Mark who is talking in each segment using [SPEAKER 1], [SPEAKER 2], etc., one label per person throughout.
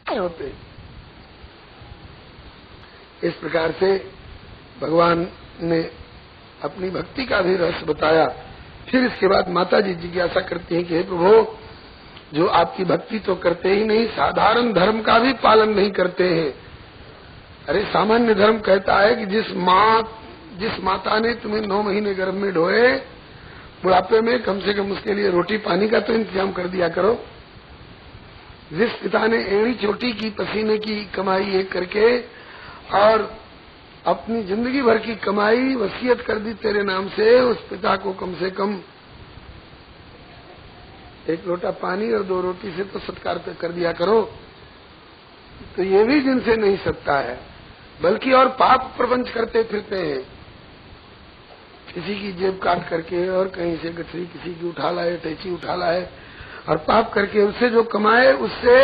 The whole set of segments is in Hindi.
[SPEAKER 1] होते। इस प्रकार से भगवान ने अपनी भक्ति का भी रहस्य बताया। फिर इसके बाद माता जी जिज्ञासा करती हैं कि हे प्रभु, जो आपकी भक्ति तो करते ही नहीं, साधारण धर्म का भी पालन नहीं करते हैं। अरे सामान्य धर्म कहता है कि जिस माता ने तुम्हें 9 महीने गर्भ में ढोए, बुढ़ापे में कम से कम उसके लिए रोटी पानी का तो इंतजाम कर दिया करो। जिस पिता ने एड़ी चोटी की पसीने की कमाई एक करके और अपनी जिंदगी भर की कमाई वसीयत कर दी तेरे नाम से, उस पिता को कम से कम 1 लोटा पानी और 2 रोटी से तो सत्कार कर दिया करो। तो ये भी जिनसे नहीं सकता है, बल्कि और पाप प्रपंच करते फिरते हैं। किसी की जेब काट करके और कहीं से गठरी किसी की उठा लाए, टैची उठा लाए और पाप करके उससे जो कमाए उससे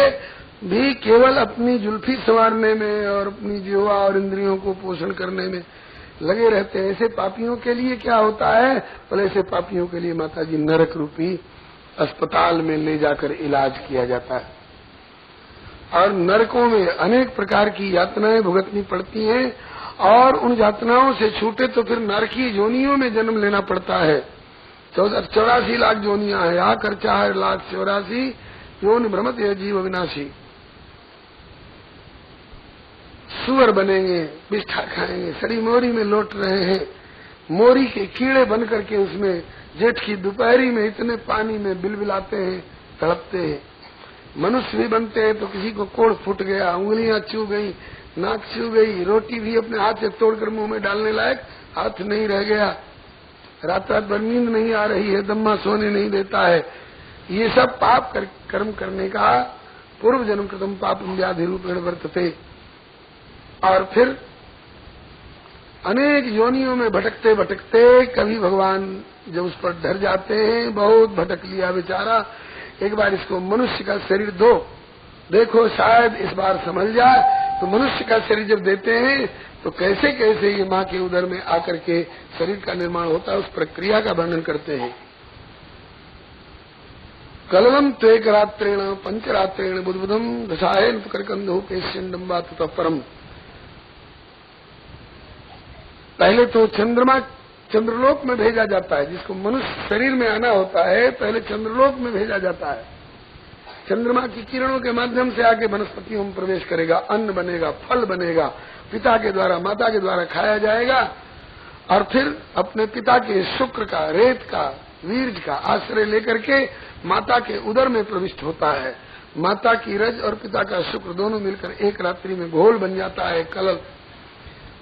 [SPEAKER 1] भी केवल अपनी जुल्फी संवारने में और अपनी जीवा और इंद्रियों को पोषण करने में लगे रहते हैं। ऐसे पापियों के लिए क्या होता है? बोले ऐसे पापियों के लिए माता जी नरक रूपी अस्पताल में ले जाकर इलाज किया जाता है और नरकों में अनेक प्रकार की यातनाएं भुगतनी पड़ती हैं और उन यातनाओं से छूटे तो फिर नरकी जोनियों में जन्म लेना पड़ता है। 84 लाख जोनियां है, आ खर्चा है 1,84,000 योनि भ्रमत यह जीव अविनाशी। सुअर बनेंगे, बिष्ठा खाएंगे, सड़ी मोरी में लौट रहे हैं, मोरी के कीड़े बन करके उसमें जेठ की दोपहरी में इतने पानी में बिलबिलाते हैं, तड़पते हैं। मनुष्य भी बनते हैं तो किसी को कोड़ फूट गया, उंगलियां छू गई, नाक छू गई, रोटी भी अपने हाथ से तोड़कर मुंह में डालने लायक हाथ नहीं रह गया, रात रात भर नींद नहीं आ रही है, दम्मा सोने नहीं देता है। ये सब पाप कर्म करने का पूर्व जन्म कृतम पापम व्याधि रूपेण वर्तते। और फिर अनेक योनियों में भटकते भटकते कभी भगवान जब उस पर डर जाते हैं, बहुत भटक लिया बेचारा, एक बार इसको मनुष्य का शरीर दो, देखो शायद इस बार समझ जाए। तो मनुष्य का शरीर जब देते हैं तो कैसे कैसे ये माँ के उदर में आकर के शरीर का निर्माण होता है, उस प्रक्रिया का वर्णन करते हैं। कलवम त्वेक रात्रेण पंचरात्रेण बुद्बुदम दशायन करकंधो पेश्यंडम्बा ततः परम। पहले तो चंद्रलोक में भेजा जाता है, जिसको मनुष्य शरीर में आना होता है पहले चंद्रलोक में भेजा जाता है। चंद्रमा की किरणों के माध्यम से आके वनस्पतियों में प्रवेश करेगा, अन्न बनेगा, फल बनेगा, पिता के द्वारा माता के द्वारा खाया जाएगा और फिर अपने पिता के शुक्र का, रेत का, वीर्य का आश्रय लेकर के माता के उदर में प्रविष्ट होता है। माता की रज और पिता का शुक्र दोनों मिलकर एक रात्रि में घोल बन जाता है, कलल।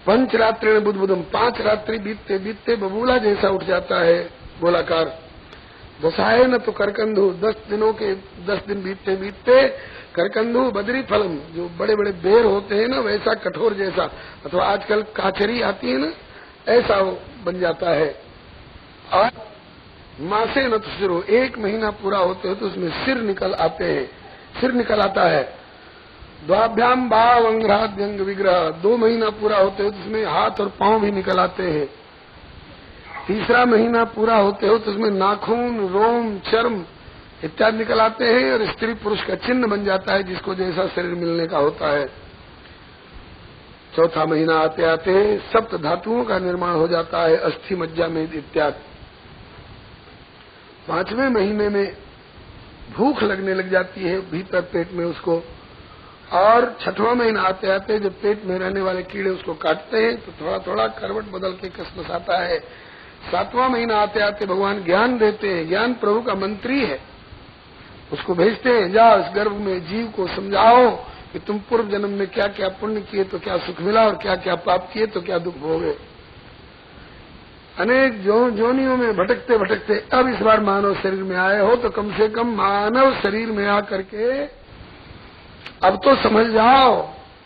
[SPEAKER 1] पंचरात्रि में बुद्बुदम, 5 रात्रि बीतते बीतते बबूला जैसा उठ जाता है, गोलाकार। दशाए न तो करकंधु, 10 दिन बीतते बीतते करकंधु बद्री फलम, जो बड़े बड़े बेर होते हैं ना वैसा कठोर जैसा, अथवा आजकल काचरी आती है ना, ऐसा वो बन जाता है। और मासे न तो सिर, 1 महीना पूरा होते हो तो उसमें सिर निकल आते हैं, सिर निकल आता है। द्वाभ्याम भाव अंग्राद्यंग विग्रह, 2 महीना पूरा होते हो तो उसमें हाथ और पांव भी निकल आते हैं। 3रा महीना पूरा होते हो तो उसमें नाखून, रोम, चर्म इत्यादि निकल आते हैं और स्त्री पुरुष का चिन्ह बन जाता है, जिसको जैसा शरीर मिलने का होता है। 4था महीना आते आते सप्त धातुओं का निर्माण हो जाता है, अस्थि, मज्जा, मेद इत्यादि। 5वें महीने में भूख लगने लग जाती है भीतर पेट में उसको, और 6वां महीना आते आते जब पेट में रहने वाले कीड़े उसको काटते हैं तो थोड़ा थोड़ा करवट बदल के कसमस आता है। 7वां महीना आते आते भगवान ज्ञान देते हैं, ज्ञान प्रभु का मंत्री है, उसको भेजते हैं, जाओ इस गर्भ में जीव को समझाओ कि तुम पूर्व जन्म में क्या क्या पुण्य किए तो क्या सुख मिला और क्या क्या पाप किए तो क्या दुख भोगे। अनेक जोनियों में भटकते भटकते अब इस बार मानव शरीर में आए हो तो कम से कम मानव शरीर में आकर के अब तो समझ जाओ,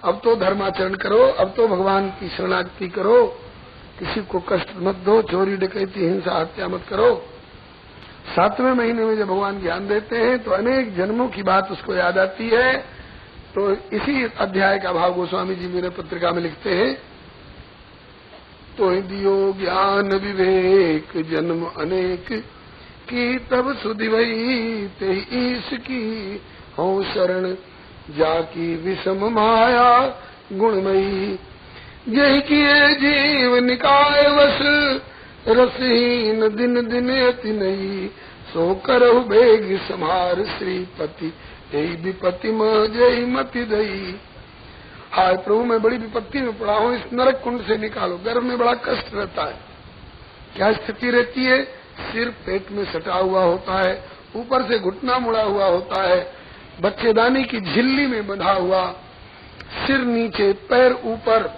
[SPEAKER 1] अब तो धर्माचरण करो, अब तो भगवान की शरणागति करो, किसी को कष्ट मत दो, चोरी डकैती हिंसा हत्या मत करो। 7वें महीने में जब भगवान ज्ञान देते हैं तो अनेक जन्मों की बात उसको याद आती है। तो इसी अध्याय का भाव गोस्वामी जी मेरे पत्रिका में लिखते हैं, तो दियो ज्ञान विवेक जन्म अनेक की तब सुधि वही ते ईश की हो शरण जाकी विषम माया गुणमयी। यही किए जीव निकाय वश, रसहीन दिन दिन अति नई। सो करहु बेग समार श्रीपति, यही विपत्ति में जय मति दई। हाय प्रभु, मैं बड़ी विपत्ति में पड़ा हूँ, इस नरक कुंड से निकालो। गर्भ में बड़ा कष्ट रहता है। क्या स्थिति रहती है? सिर पेट में सटा हुआ होता है, ऊपर से घुटना मुड़ा हुआ होता है, बच्चेदानी की झिल्ली में बंधा हुआ, सिर नीचे पैर ऊपर,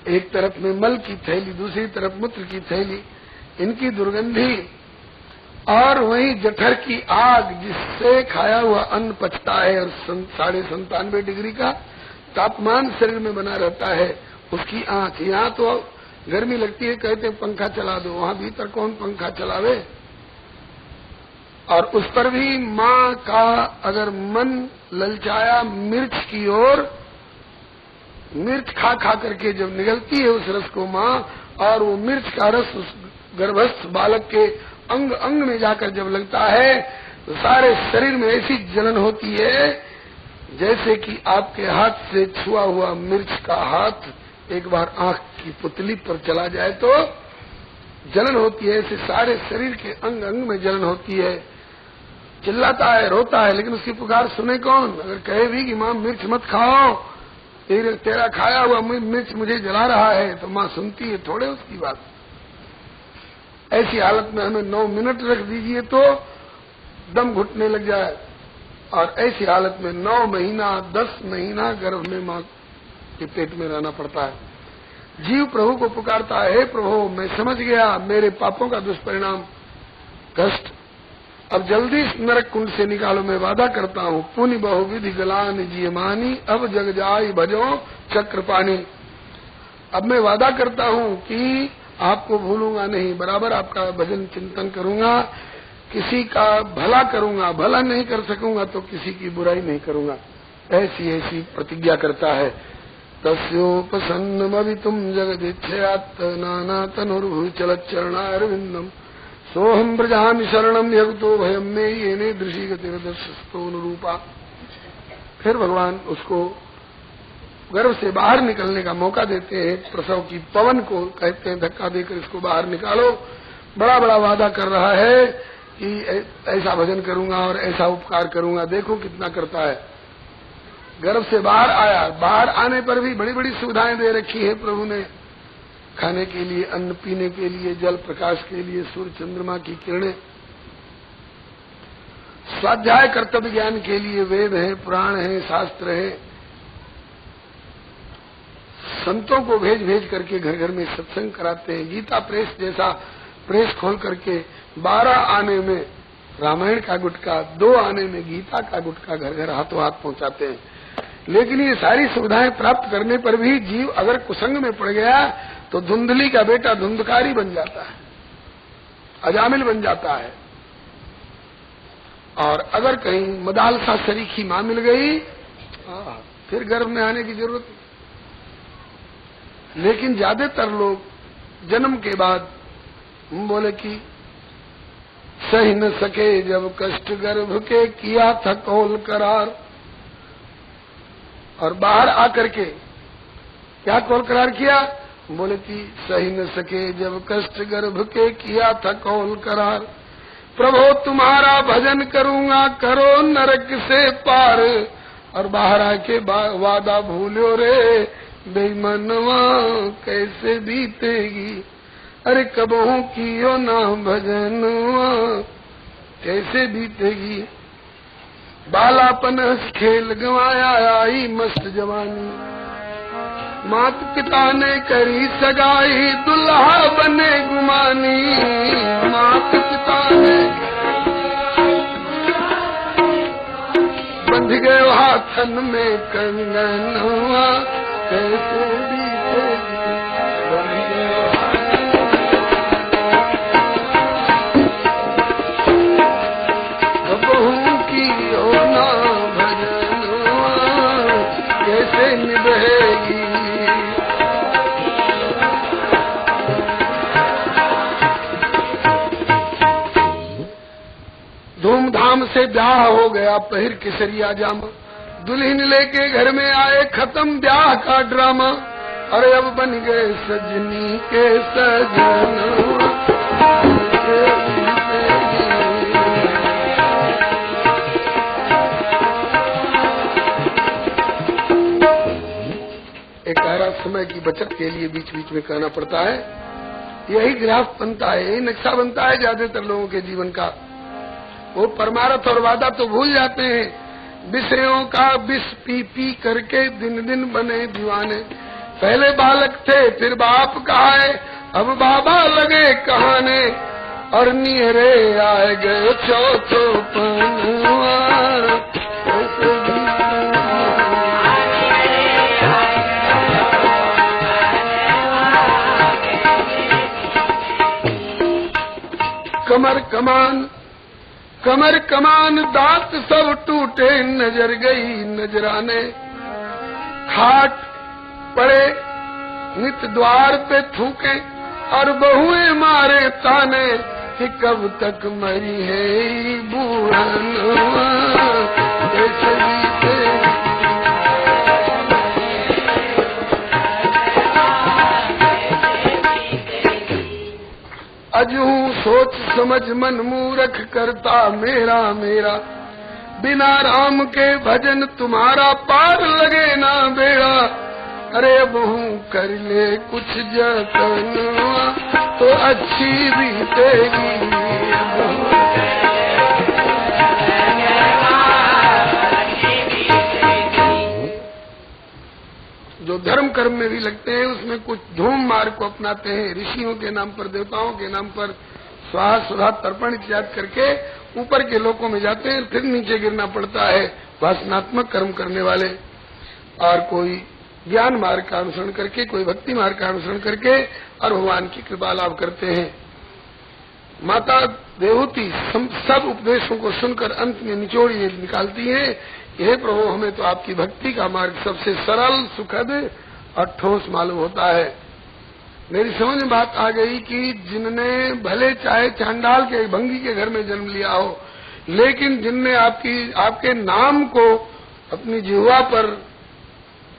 [SPEAKER 1] एक तरफ में मल की थैली, दूसरी तरफ मूत्र की थैली, इनकी दुर्गंधी, और वही जठर की आग जिससे खाया हुआ अन्न पचता है, और 97.5 डिग्री का तापमान शरीर में बना रहता है, उसकी आंच। यहाँ तो गर्मी लगती है, कहते पंखा चला दो, वहाँ भीतर कौन पंखा चलावे? और उस पर भी माँ का अगर मन ललचाया मिर्च की ओर, मिर्च खा खा करके जब निगलती है उस रस को माँ, और वो मिर्च का रस उस गर्भस्थ बालक के अंग अंग में जाकर जब लगता है, तो सारे शरीर में ऐसी जलन होती है जैसे कि आपके हाथ से छुआ हुआ मिर्च का हाथ एक बार आंख की पुतली पर चला जाए तो जलन होती है। ऐसे सारे शरीर के अंग अंग में जलन होती है। चिल्लाता है, रोता है, लेकिन उसकी पुकार सुने कौन? अगर कहे भी कि माँ मिर्च मत खाओ, तेरा खाया हुआ मिर्च मुझे जला रहा है, तो माँ सुनती है थोड़े उसकी बात। ऐसी हालत में हमें 9 मिनट रख दीजिए तो दम घुटने लग जाए, और ऐसी हालत में 9 महीना 10 महीना गर्भ में माँ के पेट में रहना पड़ता है। जीव प्रभु को पुकारता है, हे प्रभु मैं समझ गया मेरे पापों का दुष्परिणाम कष्ट, अब जल्दी इस नरक कुंड से निकालो, मैं वादा करता हूँ। पुनि बहुविधि गलान जियमानी, अब जग जाई भजो चक्रपाणी। अब मैं वादा करता हूँ कि आपको भूलूंगा नहीं, बराबर आपका भजन चिंतन करूंगा, किसी का भला करूंगा, भला नहीं कर सकूंगा तो किसी की बुराई नहीं करूंगा। ऐसी ऐसी प्रतिज्ञा करता है। तस्योपसन्नमवितुम जगदिच्छयात् नाना तनुर्भुः चलच्चरणारविंदम, सोहम ब्रजामि शरणम यगतो भयम में येने दृशि गतिरदर्शस्तोनुरूपा। फिर भगवान उसको गर्भ से बाहर निकलने का मौका देते हैं। प्रसव की पवन को कहते हैं, धक्का देकर इसको बाहर निकालो। बड़ा बड़ा वादा कर रहा है कि ऐसा भजन करूंगा और ऐसा उपकार करूंगा, देखो कितना करता है। गर्भ से बाहर आया, बाहर आने पर भी बड़ी बड़ी सुविधाएं दे रखी है प्रभु ने, खाने के लिए, अन्न पीने के लिए, जल प्रकाश के लिए, सूर्य चंद्रमा की किरणें, स्वाध्याय कर्तव्य ज्ञान के लिए वेद है, पुराण है, शास्त्र है। संतों को भेज भेज करके घर घर में सत्संग कराते हैं। गीता प्रेस जैसा प्रेस खोल करके 12 आने में रामायण का गुटका, 2 आने में गीता का गुटका घर घर हाथों हाथ पहुंचाते हैं। लेकिन ये सारी सुविधाएं प्राप्त करने पर भी जीव अगर कुसंग में पड़ गया तो धुंधली का बेटा धुंधकारी बन जाता है, अजामिल बन जाता है। और अगर कहीं मदालसा शरीकी मां मिल गई फिर गर्भ में आने की जरूरत नहीं। लेकिन ज्यादातर लोग जन्म के बाद बोले कि सही न सके जब कष्ट गर्भ के, किया था कौल करार। और बाहर आकर के क्या कौल करार किया? बोले कि सही न सके जब कष्ट गर्भ के, किया था कौल करार। प्रभु तुम्हारा भजन करूंगा, करो नरक से पार। और बाहर आके वादा भूलो रे बेईमानवा, कैसे बीतेगी। अरे कबहू कियो ना भजनवा, कैसे बीतेगी। बालापन खेल गंवाया, आई मस्त जवानी। मात पिता ने करी सगाई, दुल्हा बने गुमानी। मात पिता ने बंध गए हाथन में कंगनवा, कैसे बीतेगी। कबहू कियो ना भजनवा, कैसे निभेगी। धूमधाम से ब्याह हो गया, पहिर केसरिया जामा, दुल्हन लेके घर में आए, खत्म ब्याह का ड्रामा। अरे अब बन गए सजनी के सजना। एक आरा समय की बचत के लिए बीच बीच में कहना पड़ता है। यही ग्राफ बनता है, यही नक्शा बनता है ज्यादातर लोगों के जीवन का। वो परमार्थ और वादा तो भूल जाते हैं। विषयों का विष पी पी करके दिन दिन बने दीवाने। पहले बालक थे फिर बाप कहाए, अब बाबा लगे कहाने। और नियरे आए गए चौथो पनवा। कमर कमान दांत सब टूटे, नजर गई नजराने। खाट पड़े नित द्वार पे थूके, और बहुएं मारे ताने कि कब तक मरी है बूढ़नवा। अजू सोच समझ मन मूरख करता मेरा मेरा। बिना राम के भजन तुम्हारा पार लगे ना बेड़ा। अरे बहू कर ले कुछ जतनवा, तो अच्छी बीतेगी। जो धर्म कर्म में भी लगते हैं उसमें कुछ धूम मार्ग को अपनाते हैं। ऋषियों के नाम पर, देवताओं के नाम पर स्वाहा सुधा तर्पण इत्यादि करके ऊपर के लोकों में जाते हैं, फिर नीचे गिरना पड़ता है वासनात्मक कर्म करने वाले। और कोई ज्ञान मार्ग का अनुसरण करके, कोई भक्ति मार्ग का अनुसरण करके और भगवान की कृपा लाभ करते हैं। माता देवहूति सब उपदेशों को सुनकर अंत में निचोड़ ये निकालती है, हे प्रभु हमें तो आपकी भक्ति का मार्ग सबसे सरल, सुखद और ठोस मालूम होता है। मेरी समझ में बात आ गई कि जिनने भले चाहे चांडाल के भंगी के घर में जन्म लिया हो, लेकिन जिनने आपके नाम को अपनी जिह्वा पर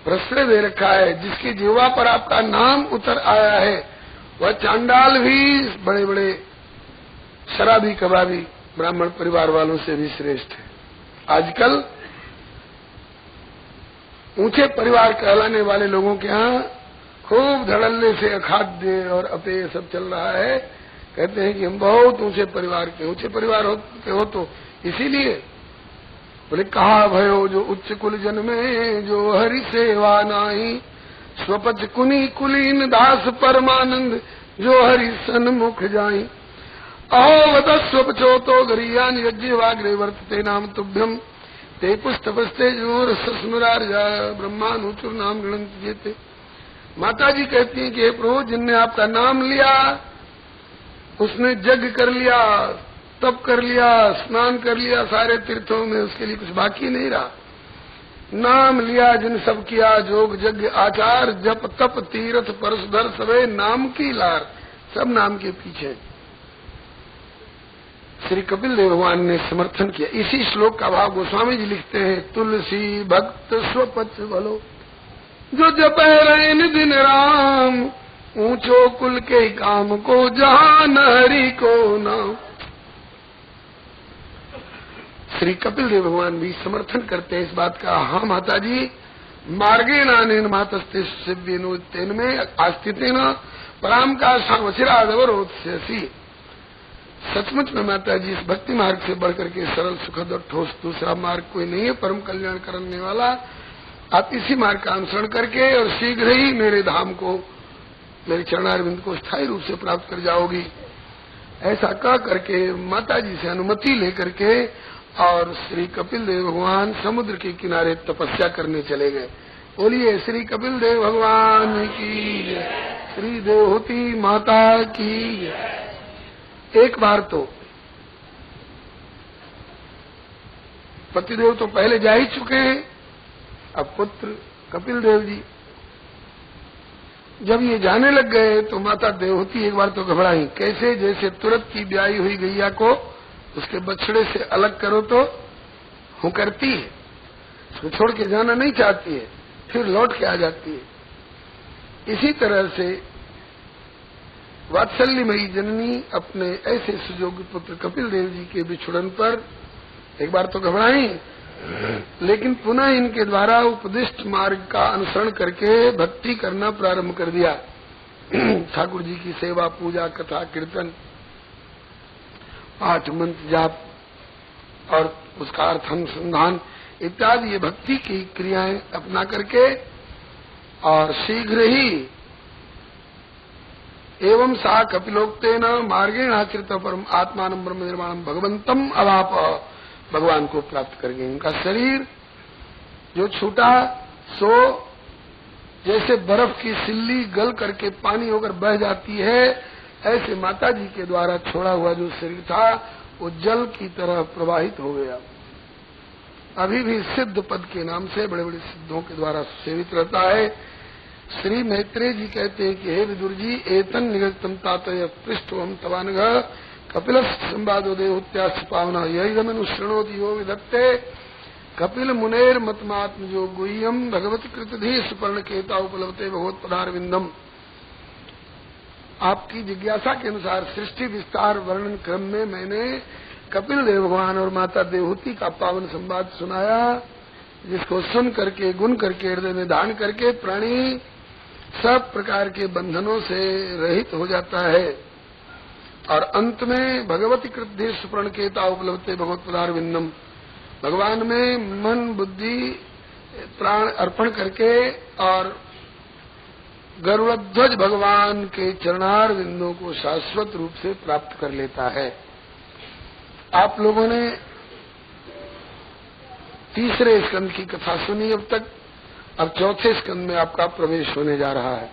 [SPEAKER 1] प्रश्रय दे रखा है, जिसकी जिह्वा पर आपका नाम उतर आया है, वह चांडाल भी बड़े बड़े शराबी कबाबी ब्राह्मण परिवार वालों से भी श्रेष्ठ है। आजकल ऊंचे परिवार कहलाने वाले लोगों के यहाँ खूब धड़ल्ले से अखाद्य और अपेय सब चल रहा है। कहते हैं कि हम बहुत ऊंचे परिवार के, ऊंचे परिवार के हो तो इसीलिए बोले कहा भयो जो उच्च कुल जन्मे, जो हरि सेवा नाही। स्वपच कुनी कुलीन दास परमानंद, जो हरि सन्मुख जाई। अहोवत स्वपचो तो गरियान यज्ञ वाग्रे वर्तते नाम तुभ्यम। ते पुस्तपस्ते जोर सस्मरार्जा ब्रह्मानुचुर नाम गणंत जेते। माता जी कहती हैं कि हे प्रभु जिनने आपका नाम लिया उसने यज्ञ कर लिया, तप कर लिया, स्नान कर लिया सारे तीर्थों में, उसके लिए कुछ बाकी नहीं रहा। नाम लिया जिन सब किया, जोग यज्ञ आचार जप तप तीर्थ परसधर सबे नाम की लार, सब नाम के पीछे। श्री कपिल देव भगवान ने समर्थन किया। इसी श्लोक का भाव गोस्वामी जी लिखते हैं, तुलसी भक्त स्वपच बलो, जो जप रैन दिन राम, ऊंचो कुल के काम को जहान हरि को नाम। श्री कपिल देव भगवान भी समर्थन करते हैं इस बात का। हाँ माता जी, मार्गे नानेन मातस्ते शिव्यनो तेन में आस्थितेन पराम का सामशिरादवरोत्स्यसि। सचमुच में माता जी इस भक्ति मार्ग से बढ़कर के सरल सुखद और ठोस दूसरा मार्ग कोई नहीं है परम कल्याण करने वाला। आप इसी मार्ग का अनुसरण करके और शीघ्र ही मेरे धाम को, मेरे चरणारविंद को स्थायी रूप से प्राप्त कर जाओगी। ऐसा कह करके माता जी से अनुमति लेकर के और श्री कपिल देव भगवान समुद्र के किनारे तपस्या करने चले गए। बोलिए श्री कपिल देव भगवान की, श्री देवहूति माता की। एक बार तो पतिदेव तो पहले जा ही चुके हैं, अब पुत्र कपिल देव जी जब ये जाने लग गए तो माता देवहूति एक बार तो घबराई। कैसे? जैसे तुरंत की ब्याई हुई गैया को उसके बछड़े से अलग करो तो हुकरती है, उसको छोड़ के जाना नहीं चाहती है, फिर लौट के आ जाती है। इसी तरह से वात्सल्यमयी जननी अपने ऐसे सुयोग्य पुत्र कपिल देव जी के बिछुड़न पर एक बार तो घबराई, लेकिन पुनः इनके द्वारा उपदिष्ट मार्ग का अनुसरण करके भक्ति करना प्रारंभ कर दिया। ठाकुर जी की सेवा, पूजा, कथा, कीर्तन, पाठ, मंत्र, जाप और उसका अर्थ अनुसंधान इत्यादि ये भक्ति की क्रियाएं अपना करके और शीघ्र ही एवं सा कपिलोक्तेन मार्गेण आचरित परम आत्मानं ब्रह्म निर्वाणम भगवंतम अवाप, भगवान को प्राप्त कर गए। उनका शरीर जो छूटा सो जैसे बर्फ की सिल्ली गल करके पानी होकर बह जाती है, ऐसे माता जी के द्वारा छोड़ा हुआ जो शरीर था वो जल की तरह प्रवाहित हो गया। अभी भी सिद्ध पद के नाम से बड़े बड़े सिद्धों के द्वारा सेवित रहता है। श्री मैत्रेय जी कहते हैं कि हे विदुर जी, एतन निगतम तातय पृष्ठवम तवानघ कपिल संवादो देहोत्यास पावना यदमनुश्रणोति यो विधत्ते कपिल मुनेर मतमात्म जो गुह्यम भगवत कृतधि सुपर्ण केता उपलब्धते भगवत पदारविंदम। आपकी जिज्ञासा के अनुसार सृष्टि विस्तार वर्णन क्रम में मैंने कपिल देव भगवान और माता देवहूति का पावन संवाद सुनाया, जिसको सुन करके गुण करके हृदय में धारण करके प्राणी सब प्रकार के बंधनों से रहित हो जाता है और अंत में भगवती कृत सुपर्ण केता उपलब्धते भगवत पदारविंदम, भगवान में मन बुद्धि प्राण अर्पण करके और गरुड़ध्वज भगवान के चरणार बिंदों को शाश्वत रूप से प्राप्त कर लेता है। आप लोगों ने तीसरे स्कंद की कथा सुनी अब तक, अब चौथे स्कंद में आपका प्रवेश होने जा रहा है।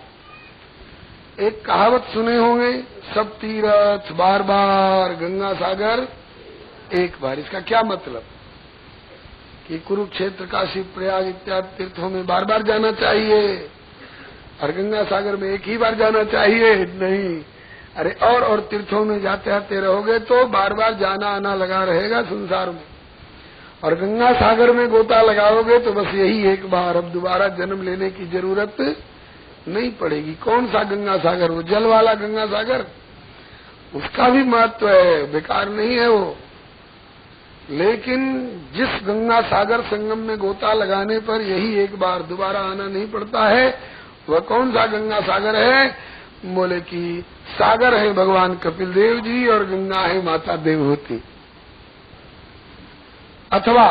[SPEAKER 1] एक कहावत सुने होंगे, सब तीर्थ बार बार गंगा सागर एक बार। इसका क्या मतलब कि कुरुक्षेत्र, काशी, प्रयाग इत्यादि तीर्थों में बार बार जाना चाहिए और गंगा सागर में एक ही बार जाना चाहिए? नहीं, अरे और तीर्थों में जाते आते रहोगे तो बार बार जाना आना लगा रहेगा संसार में, और गंगा सागर में गोता लगाओगे तो बस यही एक बार, अब दोबारा जन्म लेने की जरूरत नहीं पड़ेगी। कौन सा गंगा सागर? वो जल वाला गंगा सागर, उसका भी महत्व है, बेकार नहीं है वो। लेकिन जिस गंगा सागर संगम में गोता लगाने पर यही एक बार, दोबारा आना नहीं पड़ता है, वह कौन सा गंगा सागर है? बोले कि सागर है भगवान कपिल देव जी और गंगा है माता देवहूति। अथवा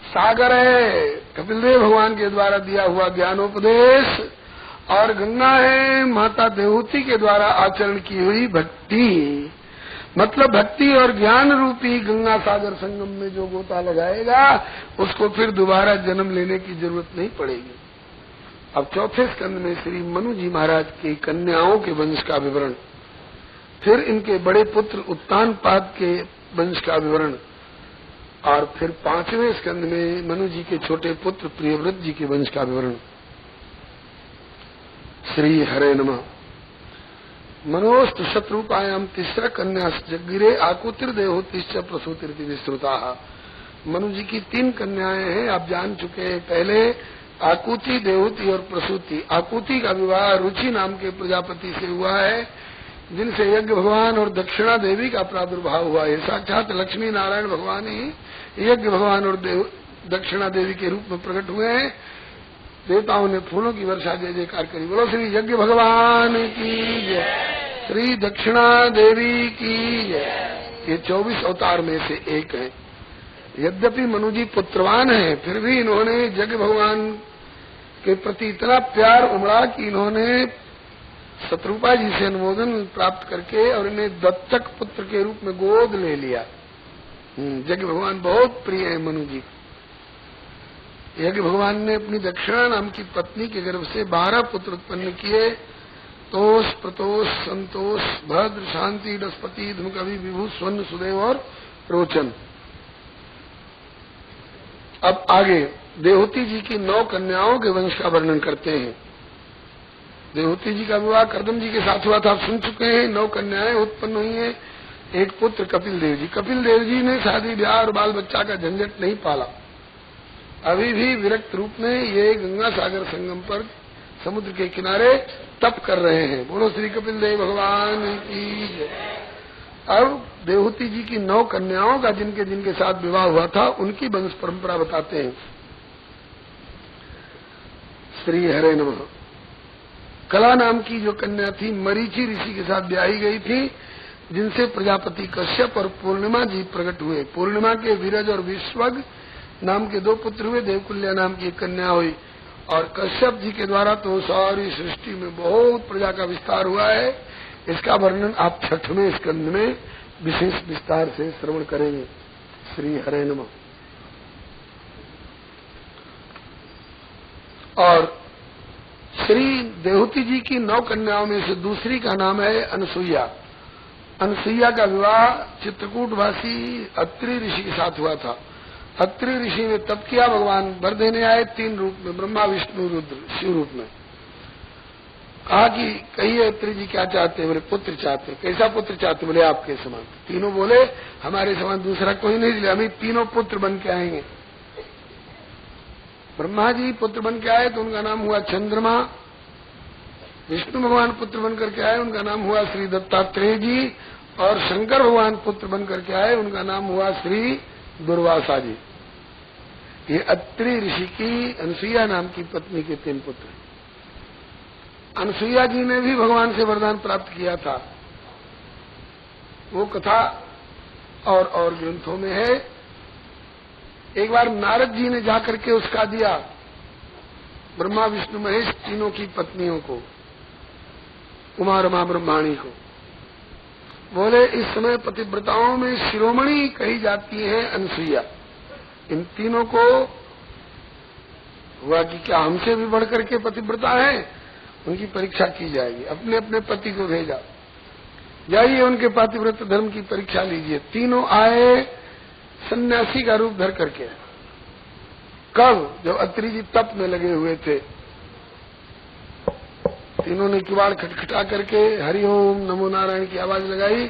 [SPEAKER 1] सागर है कपिल देव भगवान के द्वारा दिया हुआ ज्ञानोपदेश और गंगा है माता देवहूति के द्वारा आचरण की हुई भक्ति। मतलब भक्ति और ज्ञान रूपी गंगा सागर संगम में जो गोता लगाएगा उसको फिर दोबारा जन्म लेने की जरूरत नहीं पड़ेगी। अब चौथे स्कंद में श्री मनु जी महाराज की कन्याओं के वंश का विवरण, फिर इनके बड़े पुत्र उत्तानपाद के वंश का विवरण, और फिर पांचवें स्कंद में मनु जी के छोटे पुत्र प्रियव्रत जी के वंश का विवरण। श्री हरे नमः। मनोस्तु शत्रुपायाम तीसरा कन्या जगिरे आकुतिर देहोतिश्च प्रसूतिरिति विस्तृता। मनु जी की 3 कन्याएं हैं, आप जान चुके हैं। पहले आकुति, देवहूति और प्रसूति। आकुति का विवाह रुचि नाम के प्रजापति से हुआ है, जिनसे यज्ञ भगवान और दक्षिणा देवी का प्रादुर्भाव हुआ है। साक्षात लक्ष्मी नारायण भगवान ही यज्ञ भगवान और दक्षिणा देवी के रूप में प्रकट हुए हैं। देवताओं ने फूलों की वर्षा जय जयकार करी। बोलो श्री यज्ञ भगवान की जय, श्री दक्षिणा देवी की जय। ये 24 अवतार में से एक है। यद्यपि मनु जी पुत्रवान हैं, फिर भी इन्होंने यज्ञ भगवान के प्रति इतना प्यार उमड़ा कि इन्होंने शत्रुपा जी से अनुमोदन प्राप्त करके और इन्हें दत्तक पुत्र के रूप में गोद ले लिया। यज्ञ भगवान बहुत प्रिय है मनु जी। यज्ञ भगवान ने अपनी दक्षिणा नाम की पत्नी के गर्भ से 12 पुत्र उत्पन्न किए। तोष, प्रतोष, संतोष, भद्र, शांति, बृहस्पति, धनुकवि, विभु, स्वर्ण, सुदेव और रोचन। अब आगे देवहूति जी की 9 कन्याओं के वंश का वर्णन करते हैं। देवहूति जी का विवाह कर्दम जी के साथ हुआ था, आप सुन चुके हैं। 9 कन्याएं उत्पन्न हुई हैं, एक पुत्र कपिल देव जी। कपिल देव जी ने शादी ब्याह और बाल बच्चा का झंझट नहीं पाला। अभी भी विरक्त रूप में ये गंगा सागर संगम पर समुद्र के किनारे तप कर रहे हैं। बोलो श्री कपिल देव भगवान की जय। अब देवहूति जी की 9 कन्याओं का जिनके जिनके साथ विवाह हुआ था उनकी वंश परंपरा बताते हैं। श्री हरे नमः। कला नाम की जो कन्या थी मरीचि ऋषि के साथ ब्याही गई थी, जिनसे प्रजापति कश्यप और पूर्णिमा जी प्रकट हुए। पूर्णिमा के विरज और विश्वग नाम के 2 पुत्र हुए, देवकुल्या नाम की एक कन्या हुई। और कश्यप जी के द्वारा तो सारी सृष्टि में बहुत प्रजा का विस्तार हुआ है। इसका वर्णन आप 6वें स्कंद में विशेष विस्तार से श्रवण करेंगे। श्री हरे नमः। और श्री देवहूति जी की 9 कन्याओं में से दूसरी का नाम है अनसुईया। अनसुईया का विवाह चित्रकूटवासी अत्रि ऋषि के साथ हुआ था। अत्रि ऋषि ने तप किया, भगवान वर देने आए 3 रूप में, ब्रह्मा विष्णु रुद्र शिव रूप में। कहा कि कहिए अत्रि जी क्या चाहते हैं? बोले पुत्र चाहते। कैसा पुत्र चाहते? बोले आपके समान। तीनों बोले हमारे समान दूसरा कोई नहीं, इसलिए हम 3 पुत्र बन के आएंगे। ब्रह्मा जी पुत्र बन के आए तो उनका नाम हुआ चंद्रमा। विष्णु भगवान पुत्र बन करके आए, उनका नाम हुआ श्री दत्तात्रेय जी। और शंकर भगवान पुत्र बन करके आए, उनका नाम हुआ श्री दुर्वासा जी। ये अत्रि ऋषि की अनसुईया नाम की पत्नी के 3 पुत्र। अनसुईया जी ने भी भगवान से वरदान प्राप्त किया था। वो कथा और ग्रंथों में है। एक बार नारद जी ने जाकर के उसका दिया ब्रह्मा विष्णु महेश तीनों की पत्नियों को, उमा रमा ब्रह्माणी को। बोले इस समय पतिव्रताओं में शिरोमणि कही जाती है अनसुईया। इन तीनों को हुआ कि क्या हमसे भी बढ़कर के पतिव्रता है? उनकी परीक्षा की जाएगी। अपने अपने पति को भेजा, जाइए उनके पतिव्रत धर्म की परीक्षा लीजिए। तीनों आए सन्यासी का रूप धर करके। कब? जब अत्रि जी तप में लगे हुए थे। तीनों ने किवाड़ खटखटा करके हरिओम नमो नारायण की आवाज लगाई।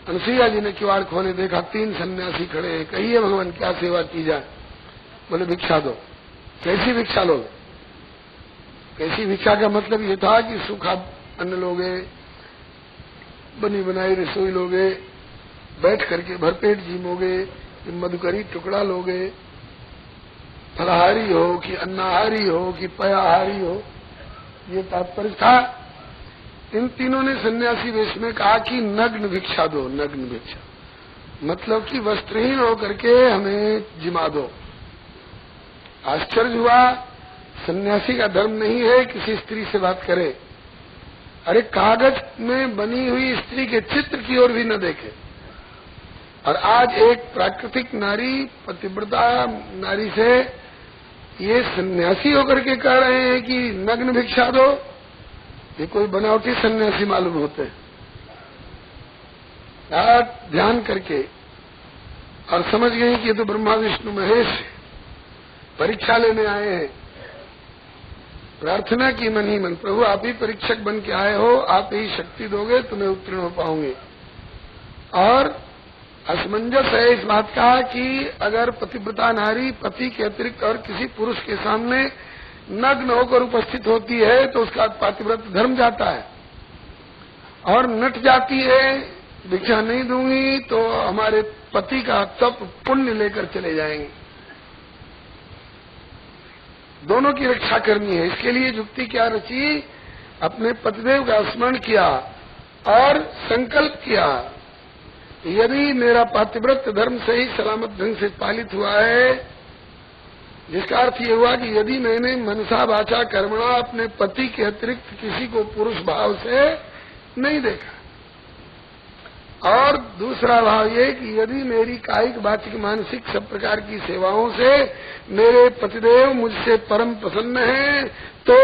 [SPEAKER 1] अनसुईया जी ने किवाड़ खोले, देखा 3 सन्यासी खड़े हैं। कहिए भगवान क्या सेवा की जाए? बोले भिक्षा दो। कैसी भिक्षा लोगे? कैसी भिक्षा का मतलब ये था कि सूखा अन्न लोगे, बनी बनाई रसोई लोगे, बैठ करके भरपेट जीमोगे, मधुकरी टुकड़ा लोगे, फलाहारी हो कि अन्नाहारी हो कि पयाहारी हो, ये तात्पर्य था। इन तीनों ने सन्यासी वेश में कहा कि नग्न भिक्षा दो। नग्न भिक्षा मतलब कि वस्त्रहीन होकर के हमें जिमा दो। आश्चर्य हुआ, सन्यासी का धर्म नहीं है किसी स्त्री से बात करे। अरे कागज में बनी हुई स्त्री के चित्र की ओर भी न देखे। और आज एक प्राकृतिक नारी, पतिव्रता नारी से ये सन्यासी होकर के कह रहे हैं कि नग्न भिक्षा दो। ये कोई बनावटी सन्यासी मालूम होते हैं। ध्यान करके और समझ गए कि ये तो ब्रह्मा विष्णु महेश परीक्षा लेने आए हैं। प्रार्थना की मन ही मन, प्रभु आप ही परीक्षक बन के आए हो, आप ही शक्ति दोगे तो मैं उत्तीर्ण हो पाऊंगी। और असमंजस है इस बात का कि अगर पतिव्रता नारी पति के अतिरिक्त और किसी पुरुष के सामने नग्न होकर उपस्थित होती है तो उसका पतिव्रत धर्म जाता है और नट जाती है, भिक्षा नहीं दूंगी तो हमारे पति का तप पुण्य लेकर चले जाएंगे। दोनों की रक्षा करनी है। इसके लिए युक्ति क्या रची? अपने पतिदेव का स्मरण किया और संकल्प किया, यदि मेरा पतिव्रत धर्म सही सलामत ढंग से पालित हुआ है, जिसका अर्थ ये हुआ कि यदि मैंने मनसा वाचा कर्मणा अपने पति के अतिरिक्त किसी को पुरुष भाव से नहीं देखा, और दूसरा भाव ये कि यदि मेरी कायिक वाचिक मानसिक सब प्रकार की सेवाओं से मेरे पतिदेव मुझसे परम प्रसन्न हैं, तो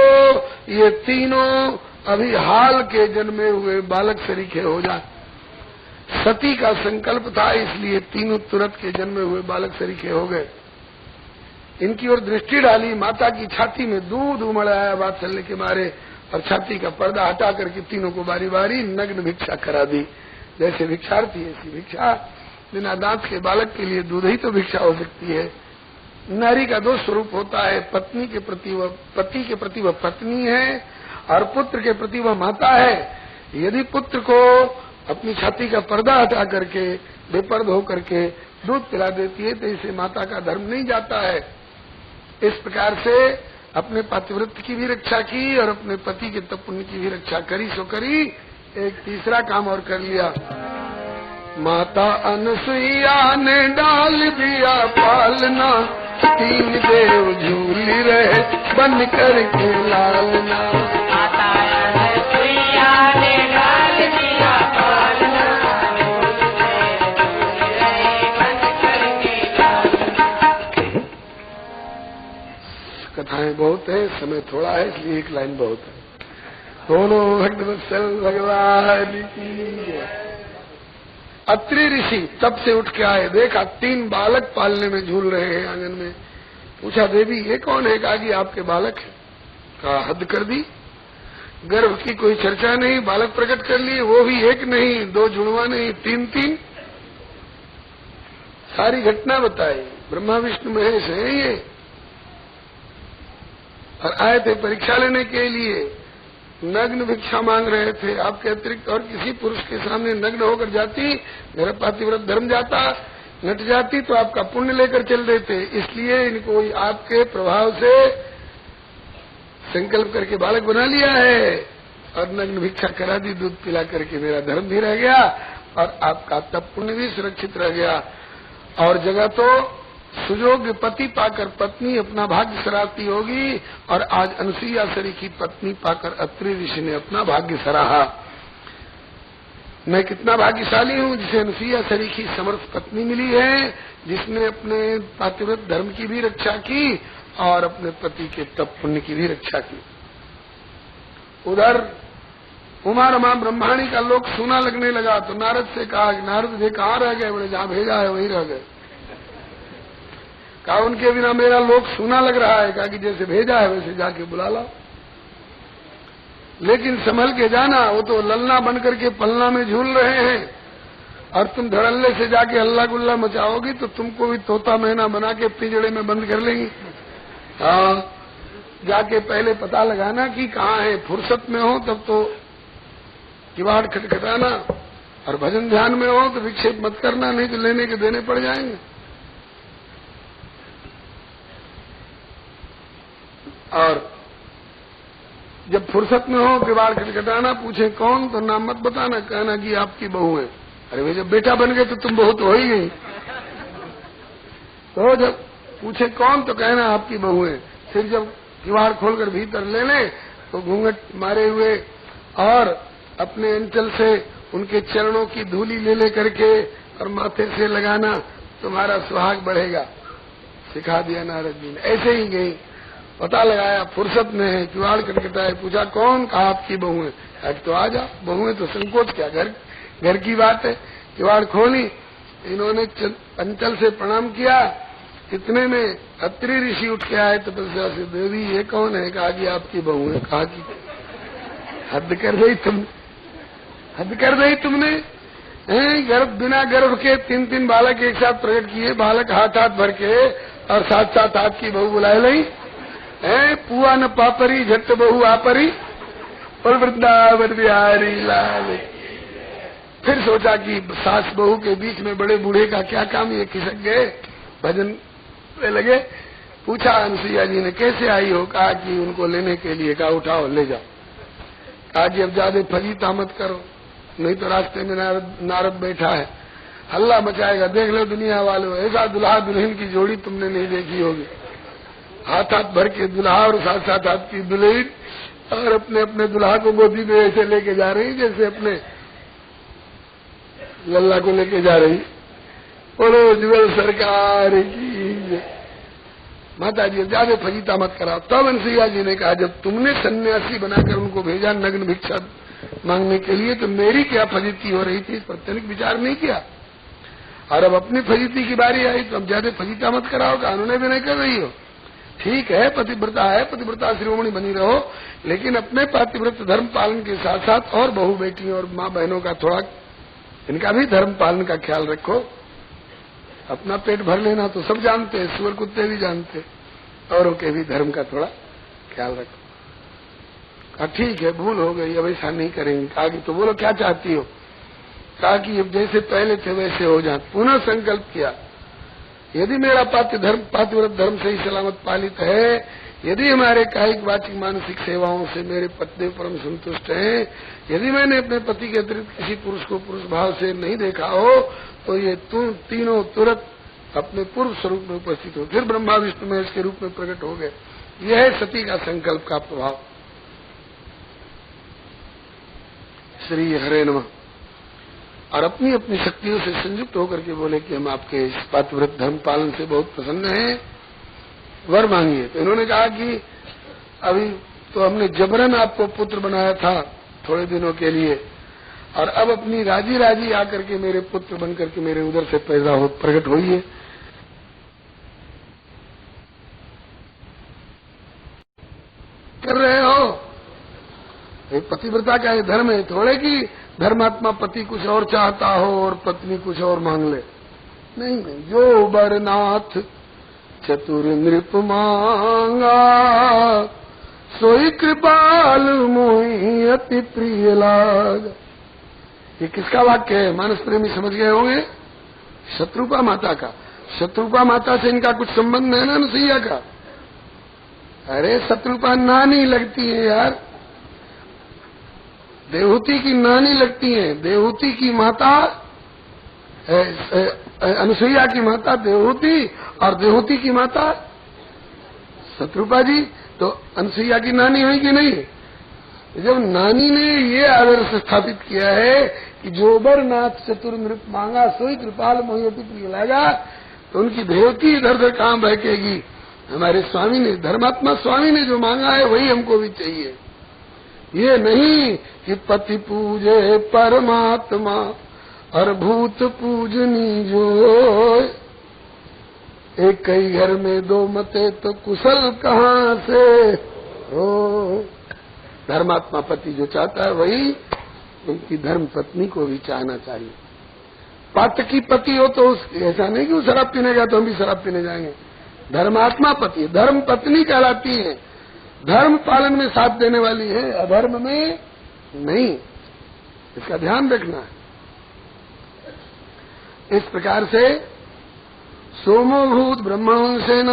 [SPEAKER 1] ये तीनों अभी हाल के जन्मे हुए बालक सरीखे हो जाए। सती का संकल्प था, इसलिए तीनों तुरंत के जन्मे हुए बालक सरीखे हो गए। इनकी ओर दृष्टि डाली, माता की छाती में दूध उमड़ आया वात्सल्य के मारे, और छाती का पर्दा हटा करके तीनों को बारी बारी नग्न भिक्षा करा दी। जैसे भिक्षार्थी ऐसी भिक्षा। बिना दांत के बालक के लिए दूध ही तो भिक्षा हो सकती है। नारी का दो स्वरूप होता है, पत्नी के प्रति वह पति के प्रति वह पत्नी है और पुत्र के प्रति वह माता है। यदि पुत्र को अपनी छाती का पर्दा हटा करके बेपर्द होकर के दूध पिला देती है तो इसे माता का धर्म नहीं जाता है। इस प्रकार से अपने पातिव्रत्य की भी रक्षा की और अपने पति के तप पुण्य की भी रक्षा करी सो करी। एक तीसरा काम और कर लिया, माता अनसुईया ने डाल दिया पालना, तीन देव झूली रहे बन करके लालना।
[SPEAKER 2] माता अनसुईया ने डाल दिया पालना, झूली रहे बन करके लालना।
[SPEAKER 1] कथाएं बहुत है, समय थोड़ा है, इसलिए एक लाइन बहुत है। दोनों भक्तवत्सल भगवान की। अत्रि ऋषि तब से उठ के आए, देखा 3 बालक पालने में झूल रहे हैं आंगन में। पूछा, देवी ये कौन है? कहा कि आपके बालक है। कहा हद कर दी, गर्भ की कोई चर्चा नहीं, बालक प्रकट कर लिए, वो भी एक नहीं, 2 जुड़वा नहीं, 3-3। सारी घटना बताई। ब्रह्मा विष्णु महेश है ये, और आए थे परीक्षा लेने के लिए। नग्न भिक्षा मांग रहे थे। आपके अतिरिक्त और किसी पुरुष के सामने नग्न होकर जाती, मेरा पातिव्रत धर्म जाता, नट जाती तो आपका पुण्य लेकर चल देते। इसलिए इनको आपके प्रभाव से संकल्प करके बालक बना लिया है और नग्न भिक्षा करा दी, दूध पिला करके मेरा धर्म भी रह गया और आपका तप पुण्य भी सुरक्षित रह गया। और जगह तो सुयोग्य पति पाकर पत्नी अपना भाग्य सराहती होगी, और आज अनसुईया सरी की पत्नी पाकर अत्रि ऋषि ने अपना भाग्य सराहा। मैं कितना भाग्यशाली हूँ जिसे अनसुईया सरी की समर्थ पत्नी मिली है, जिसने अपने पातिव्रत धर्म की भी रक्षा की और अपने पति के तप पुण्य की भी रक्षा की। उधर उमा रमा ब्रह्माणी का लोक सूना लगने लगा तो नारद से कहा, नारद जी कहाँ रह गए? बोले जहाँ भेजा है वहीं रह गए। कहा उनके बिना मेरा लोक सूना लग रहा है। कहा कि जैसे भेजा है वैसे जाके बुला लाओ, लेकिन संभल के जाना, वो तो ललना बन करके पलना में झूल रहे हैं और तुम धड़ल्ले से जाके हल्ला गुल्ला मचाओगी तो तुमको भी तोता मैना बना के पिंजड़े में बंद कर लेंगी। हाँ, जाके पहले पता लगाना कि कहाँ है। फुर्सत में हो तब तो किवाड़ खटखटाना, और भजन ध्यान में हो तो विक्षेप मत करना, नहीं तो लेने के देने पड़ जाएंगे। और जब फुर्सत में हो किवाड़ खटखटाना, पूछे कौन तो नाम मत बताना, कहना कि आपकी बहू है। अरे भाई जब बेटा बन गए तो तुम बहू तो हो ही गई। तो जब पूछे कौन तो कहना आपकी बहू है। फिर जब किवाड़ खोलकर भीतर ले ले तो घूंघट मारे हुए और अपने अंचल से उनके चरणों की धूली ले करके और माथे से लगाना, तुम्हारा सुहाग बढ़ेगा। सिखा दिया नारद जी ने। ऐसे ही गई, पता लगाया, फुर्सत में है, किवाड़ खटखटाए, पूछा कौन? कहा आपकी बहू है। आज तो आ जा, बहू है तो संकोच क्या, घर की बात है। किवाड़ खोली, इन्होंने अंचल से प्रणाम किया। इतने में अत्रि ऋषि उठ के आए तपस्या से, देवी ये कौन है? कहा कि आपकी बहू है। कहा कि हद कर रही तुम, हद कर रही तुमने। गर्भ बिना गर्भ के 3-3 बालक एक साथ प्रकट किए, बालक हाथ हाथ भर के, और साथ साथ आपकी बहू बुलाए ली। पुआ न पापरी झट बहू आपरी, और वृंदावन बिहारी लाल। फिर सोचा कि सास बहू के बीच में बड़े बूढ़े का क्या काम, ये खिसक गए, भजन पे लगे। पूछा अनसुईया जी ने कैसे आई हो? कहा कि उनको लेने के लिए। कहा उठाओ ले जाओ। कहा कि अब ज्यादा फजीता मत करो, नहीं तो रास्ते में नारद बैठा है, हल्ला मचाएगा। देख लो दुनिया वालों, ऐसा दुल्हा दुल्हन की जोड़ी तुमने नहीं देखी होगी। हाथ हाथ भर के दुल्हा और साथ साथ हाथ की दुल्हन, और अपने अपने दुल्हा को गोदी में ऐसे लेके जा रही जैसे अपने लल्ला को लेके जा रही। बोलो जुगल सरकार की। माता जी ज्यादा फजीता मत कराओ। तब अनसुईया जी ने कहा, जब तुमने सन्यासी बनाकर उनको भेजा नग्न भिक्षा मांगने के लिए, तो मेरी क्या फजीती हो रही थी, इस पर तनिक विचार नहीं किया। और अब अपनी फजीती की बारी आई तो अब ज्यादा फजीता मत कराओ। कानून भी नहीं कर रही हो। ठीक है, पतिव्रता है, पतिव्रता शिरोमणि बनी रहो, लेकिन अपने पातिव्रत धर्म पालन के साथ साथ और बहू बेटियों और माँ बहनों का थोड़ा, इनका भी धर्म पालन का ख्याल रखो। अपना पेट भर लेना तो सब जानते हैं, सुअर कुत्ते भी जानते, औरों के भी धर्म का थोड़ा ख्याल रखो। कहा ठीक है, भूल हो गई, अब ऐसा नहीं करेंगे। कहा कि तो बोलो क्या चाहती हो? कहा कि अब जैसे पहले थे वैसे हो जाए। पुनः संकल्प किया, यदि मेरा पातिव्रत धर्म से ही सलामत पालित है, यदि हमारे कायिक वाचिक मानसिक सेवाओं से मेरे पतिदेव परम संतुष्ट हैं, यदि मैंने अपने पति के अतिरिक्त किसी पुरुष को पुरुष भाव से नहीं देखा हो, तो ये तीनों तुरंत अपने पूर्व स्वरूप में उपस्थित हो, फिर ब्रह्मा विष्णु महेश के रूप में प्रकट हो गए। यह है सती का संकल्प का प्रभाव। श्री हरे नमः। और अपनी अपनी शक्तियों से संयुक्त होकर के बोले कि हम आपके इस पातिव्रत धर्म पालन से बहुत प्रसन्न हैं, वर मांगिए। तो इन्होंने कहा कि अभी तो हमने जबरन आपको पुत्र बनाया था थोड़े दिनों के लिए, और अब अपनी राजी राजी आकर के मेरे पुत्र बनकर के मेरे उधर से पैदा हो प्रकट होइए। कर रहे हो, पतिव्रता का ये धर्म है, थोड़े कि धर्मात्मा पति कुछ और चाहता हो और पत्नी कुछ और मांग ले। नहीं नहीं, जो बरनाथ चतुर नृप मांगा, सोई कृपाल मोहि अति प्रिय लाग। ये किसका वाक्य है? मानस प्रेमी समझ गए होंगे, शत्रुपा माता का। शत्रुपा माता से इनका कुछ संबंध है ना अनुसुईया का? अरे शत्रुपा नानी लगती है यार, देवहूति की नानी लगती है। देवहूति की माता अनुसुईया की माता देवहूति, और देवहूति की माता शत्रुपा जी। तो अनुसुईया की नानी हुई कि नहीं? जब नानी ने ये आदर्श स्थापित किया है कि जोबर नाथ चतुर नृप मांगा, सोई कृपाल मोहि अति प्रिय लागा, तो उनकी देवती इधर उधर कहां बहकेगी? हमारे स्वामी ने, धर्मात्मा स्वामी ने जो मांगा है वही हमको भी चाहिए। ये नहीं कि पति पूजे परमात्मा और भूत पूजनी जो, एक कई घर में दो मते तो कुशल कहाँ से हो। धर्मात्मा पति जो चाहता है वही उनकी धर्म पत्नी को भी चाहना चाहिए। पातकी पति हो तो ऐसा नहीं कि वो शराब पीने गया तो हम भी शराब पीने जाएंगे। धर्मात्मा पति, धर्म पत्नी कहलाती है, धर्म पालन में साथ देने वाली है, अधर्म में नहीं। इसका ध्यान रखना है। इस प्रकार से सोमोभूत ब्रह्मवंशेन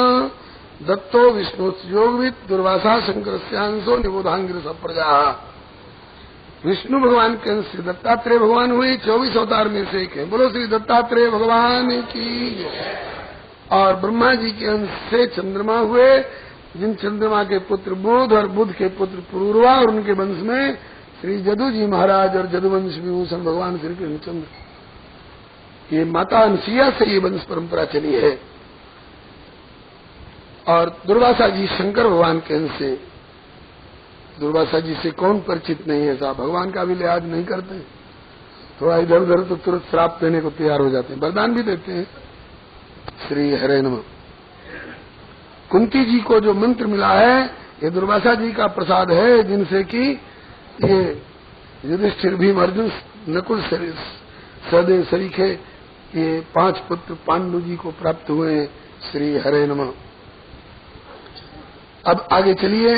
[SPEAKER 1] दत्तो विष्णु योगविद दुर्वासा शंकरस्यांशो निबोधांगिर सप्रजा। विष्णु भगवान के अंश से दत्तात्रेय भगवान हुए, 24 अवतार में से एक है। बोलो श्री दत्तात्रेय भगवान की। और ब्रह्मा जी के अंश से चंद्रमा हुए, जिन चंद्रमा के पुत्र बुध और बुध के पुत्र पुरूरवा, और उनके वंश में श्री जदु जी महाराज और जदुवंश विभूषण भगवान श्री कृष्णचंद्र। ये माता अनुसुईया से ये वंश परंपरा चली है। और दुर्वासा जी शंकर भगवान के अंश से। दुर्वासा जी से कौन परिचित नहीं है साहब? भगवान का भी लिहाज नहीं करते, थोड़ा इधर उधर तो तुरंत श्राप देने को तैयार हो जाते हैं, वरदान भी देते हैं। श्री हरे नमः। कुंती जी को जो मंत्र मिला है ये दुर्वासा जी का प्रसाद है, जिनसे कि ये युधिष्ठिर भीम अर्जुन नकुल सहदेव सरीखे ये 5 पुत्र पांडु जी को प्राप्त हुए हैं। श्री हरे नमः। अब आगे चलिए।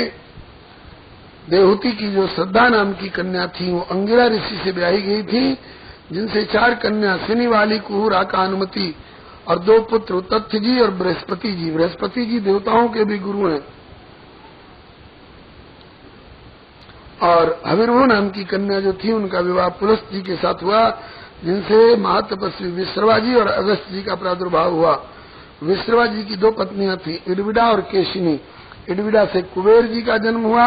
[SPEAKER 1] देवहूति की जो श्रद्धा नाम की कन्या थी वो अंगिरा ऋषि से ब्याही गई थी, जिनसे 4 कन्या सिनी वाली कुहूर आका अनुमति और 2 पुत्र तथ्य जी और बृहस्पति जी। बृहस्पति जी देवताओं के भी गुरु हैं। और हविर्भु नाम की कन्या जो थी उनका विवाह पुलस्त जी के साथ हुआ, जिनसे महातपस्वी विश्रवा जी और अगस्त जी का प्रादुर्भाव हुआ। विश्रवा जी की 2 पत्नियां थी, इडविडा और केशिनी। इडविडा से कुबेर जी का जन्म हुआ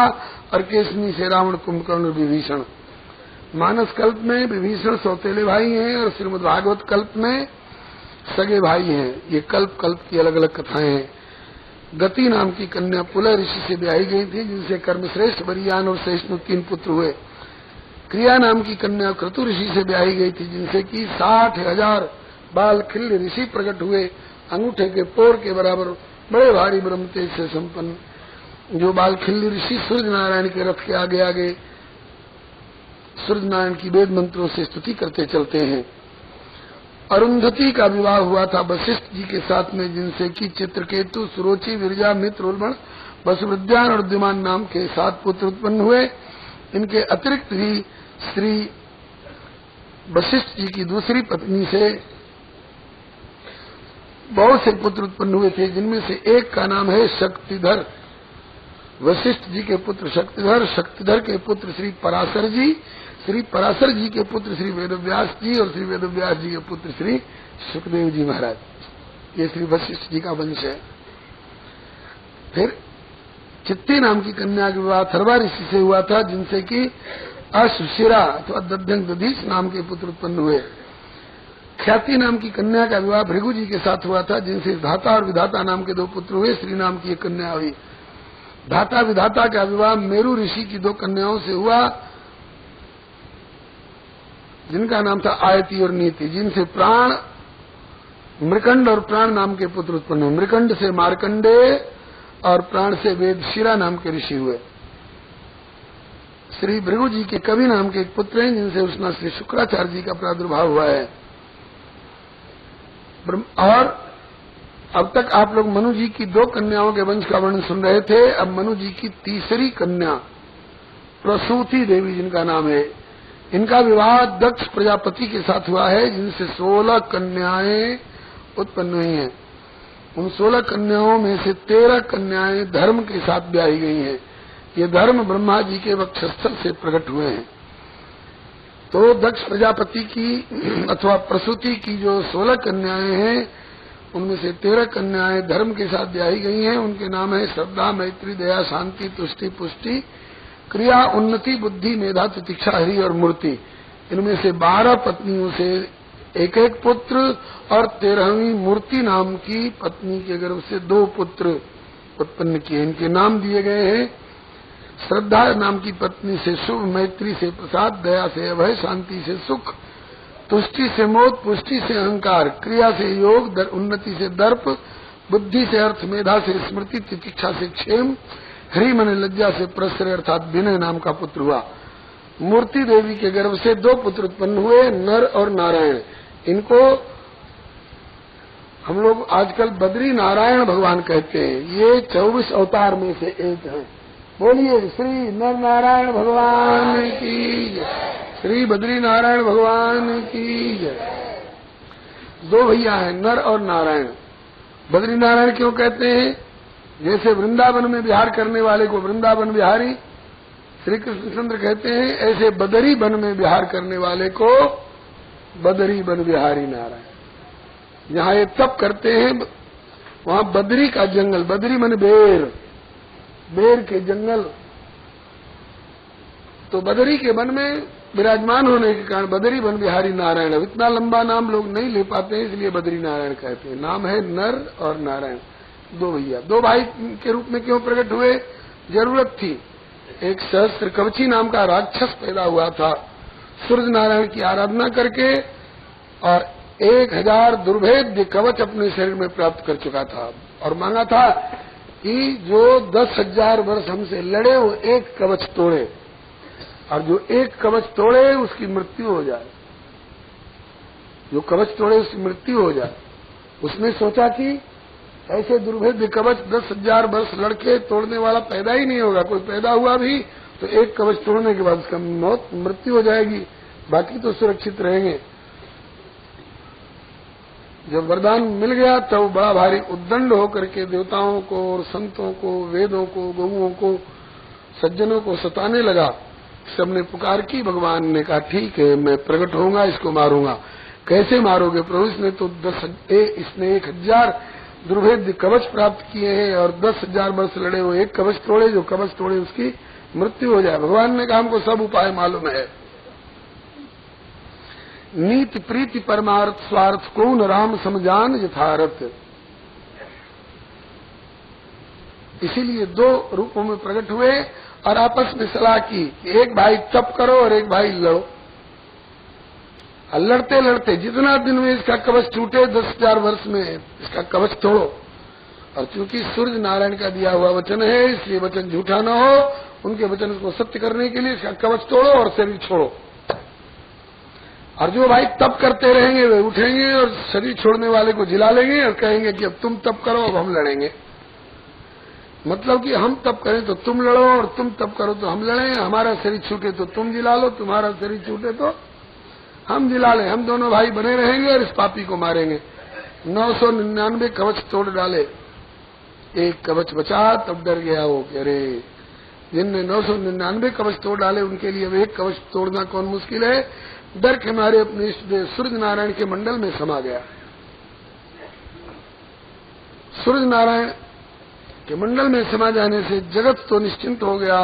[SPEAKER 1] और केशिनी से रावण, कुंभकर्ण और विभीषण। मानस कल्प में विभीषण सौतेले भाई हैं और श्रीमद् भागवत कल्प में सगे भाई हैं। ये कल्प कल्प की अलग अलग कथाएं हैं। गति नाम की कन्या पुलह ऋषि से ब्याही गई थी, जिनसे कर्मश्रेष्ठ बरियान और शेषनु 3 पुत्र हुए। क्रिया नाम की कन्या क्रतु ऋषि से ब्याही गई थी, जिनसे कि 60,000 बाल खिल्य ऋषि प्रकट हुए, अंगूठे के पोर के बराबर बड़े भारी ब्रह्म तेज से संपन्न। जो बाल खिल्य ऋषि सूर्य नारायण के रथ के आगे आगे सूर्य नारायण की वेद मंत्रों से स्तुति करते चलते हैं। अरुंधति का विवाह हुआ था वशिष्ठ जी के साथ में, जिनसे कि चित्रकेतु, सुरोचि, विरजा, मित्र, उर्वण, वसुविद्यान और द्युमान नाम के 7 पुत्र उत्पन्न हुए। इनके अतिरिक्त भी श्री वशिष्ठ जी की दूसरी पत्नी से बहुत से पुत्र उत्पन्न हुए थे, जिनमें से एक का नाम है शक्तिधर। वशिष्ठ जी के पुत्र शक्तिधर, शक्तिधर के पुत्र श्री पराशर जी, श्री पराशर जी के पुत्र श्री वेदव्यास जी और श्री वेदव्यास जी के पुत्र श्री सुखदेव जी महाराज। ये श्री वशिष्ठ जी का वंश है। फिर चित्ती नाम की कन्या का विवाह अथर्वा ऋषि से हुआ था, जिनसे कि अशुशिरा अथवा दध्यंग दधीच नाम के पुत्र उत्पन्न हुए। ख्याति नाम की कन्या का विवाह भृगु जी के साथ हुआ था, जिनसे धाता और विधाता नाम के 2 पुत्र हुए। श्री नाम की एक कन्या हुई। धाता विधाता का विवाह मेरु ऋषि की 2 कन्याओं से हुआ, जिनका नाम था आयति और नीति, जिनसे प्राण, मृकंड और प्राण नाम के पुत्र उत्पन्न हुए। मृकंड से मार्कंडेय और प्राण से वेदशिरा नाम के ऋषि हुए। श्री भृगु जी के कवि नाम के एक पुत्र हैं, जिनसे उसना श्री शुक्राचार्य जी का प्रादुर्भाव हुआ है। और अब तक आप लोग मनु जी की 2 कन्याओं के वंश का वर्णन सुन रहे थे। अब मनु जी की तीसरी कन्या प्रसूति देवी, जिनका नाम है, इनका विवाह दक्ष प्रजापति के साथ हुआ है, जिनसे 16 कन्याएं उत्पन्न हुई हैं। उन 16 कन्याओं में से 13 कन्याएं धर्म के साथ ब्याही गई हैं। ये धर्म ब्रह्मा जी के वक्षस्थल से प्रकट हुए हैं। तो दक्ष प्रजापति की अथवा प्रसूति की जो 16 कन्याएं हैं, उनमें से 13 कन्याएं धर्म के साथ ब्याही गई हैं। उनके नाम है श्रद्धा, मैत्री, दया, शांति, तुष्टि, पुष्टि, क्रिया, उन्नति, बुद्धि, मेधा, तितिक्षा, हरि और मूर्ति। इनमें से 12 पत्नियों से एक एक पुत्र और 13वीं मूर्ति नाम की पत्नी के गर्भ से 2 पुत्र उत्पन्न किए। इनके नाम दिए गए हैं श्रद्धा नाम की पत्नी से शुभ, मैत्री से प्रसाद, दया से अभय, शांति से सुख, तुष्टि से मोद, पुष्टि से अहंकार, क्रिया से योग, उन्नति से दर्प, बुद्धि से अर्थ, मेधा से स्मृति, तितिक्षा से क्षेम, हरि मन लज्जा से प्रश्रय अर्थात विनय नाम का पुत्र हुआ। मूर्ति देवी के गर्भ से 2 पुत्र उत्पन्न हुए, नर और नारायण। इनको हम लोग आजकल बद्री नारायण भगवान कहते हैं। ये 24 अवतार में से एक है। बोलिए श्री नर नारायण भगवान की जय, श्री बद्री नारायण भगवान की जय। 2 भैया हैं, नर और नारायण। बद्री नारायण क्यों कहते हैं? जैसे वृंदावन में विहार करने वाले को वृंदावन विहारी श्री कृष्णचंद्र कहते हैं, ऐसे बदरी वन में विहार करने वाले को बदरी वन विहारी नारायण। जहाँ ये तप करते हैं वहाँ बदरी का जंगल, बदरी मन बेर, बेर के जंगल, तो बदरी के वन में विराजमान होने के कारण बदरी वन विहारी नारायण। अब इतना लंबा नाम लोग नहीं ले पाते हैं, इसलिए बदरी नारायण कहते हैं। नाम है नर और नारायण, 2 भैया। 2 भाई के रूप में क्यों प्रकट हुए? जरूरत थी। एक सहस्त्र कवची नाम का राक्षस पैदा हुआ था सूर्य नारायण की आराधना करके, और 1000 दुर्भेद्य कवच अपने शरीर में प्राप्त कर चुका था, और मांगा था कि जो 10,000 वर्ष हमसे लड़े वो एक कवच तोड़े, और जो एक कवच तोड़े उसकी मृत्यु हो जाए। जो कवच तोड़े उसकी मृत्यु हो जाए। उसने सोचा कि ऐसे दुर्भेद्य कवच 10,000 वर्ष लड़के तोड़ने वाला पैदा ही नहीं होगा। कोई पैदा हुआ भी तो एक कवच तोड़ने के बाद उसका मृत्यु हो जाएगी, बाकी तो सुरक्षित रहेंगे। जब वरदान मिल गया तब तो बड़ा भारी उद्दंड होकर के देवताओं को और संतों को, वेदों को, गौओं को, सज्जनों को सताने लगा। सबने पुकार की, भगवान ने कहा ठीक है मैं प्रकट होऊंगा, इसको मारूंगा। कैसे मारोगे प्रभु? इसने तो 1000 दुर्भेद्य कवच प्राप्त किए हैं और 10,000 वर्ष लड़े हुए, एक कवच तोड़े, जो कवच तोड़े उसकी मृत्यु हो जाए। भगवान ने कहा हमको सब उपाय मालूम है। नीति प्रीति परमार्थ स्वार्थ को न राम समझान यथार्थ। इसीलिए 2 रूपों में प्रकट हुए और आपस में सलाह की कि एक भाई तप करो और एक भाई लड़ो। और लड़ते लड़ते जितना दिन में इसका कवच टूटे, 10,000 वर्ष में इसका कवच तोड़ो। और चूंकि सूर्य नारायण का दिया हुआ वचन है, इसलिए वचन झूठा न हो। उनके वचन को सत्य करने के लिए इसका कवच तोड़ो और शरीर छोड़ो। और जो भाई तप करते रहेंगे वे उठेंगे और शरीर छोड़ने वाले को जिला लेंगे और कहेंगे कि अब तुम तप करो, अब हम लड़ेंगे। मतलब कि हम तप करें तो तुम लड़ो और तुम तप करो तो हम लड़ें, हमारा शरीर छूटे तो तुम जिला लो, तुम्हारा शरीर छूटे तो हम जिला लें। हम दोनों भाई बने रहेंगे और इस पापी को मारेंगे। 999 कवच तोड़ डाले, एक कवच बचा, तब डर गया वो कि अरे जिनने 999 कवच तोड़ डाले उनके लिए अब एक कवच तोड़ना कौन मुश्किल है। डर के मारे अपने इष्ट देव सूर्य नारायण के मंडल में समा गया। सूर्य नारायण के मंडल में समा जाने से जगत तो निश्चिंत हो गया,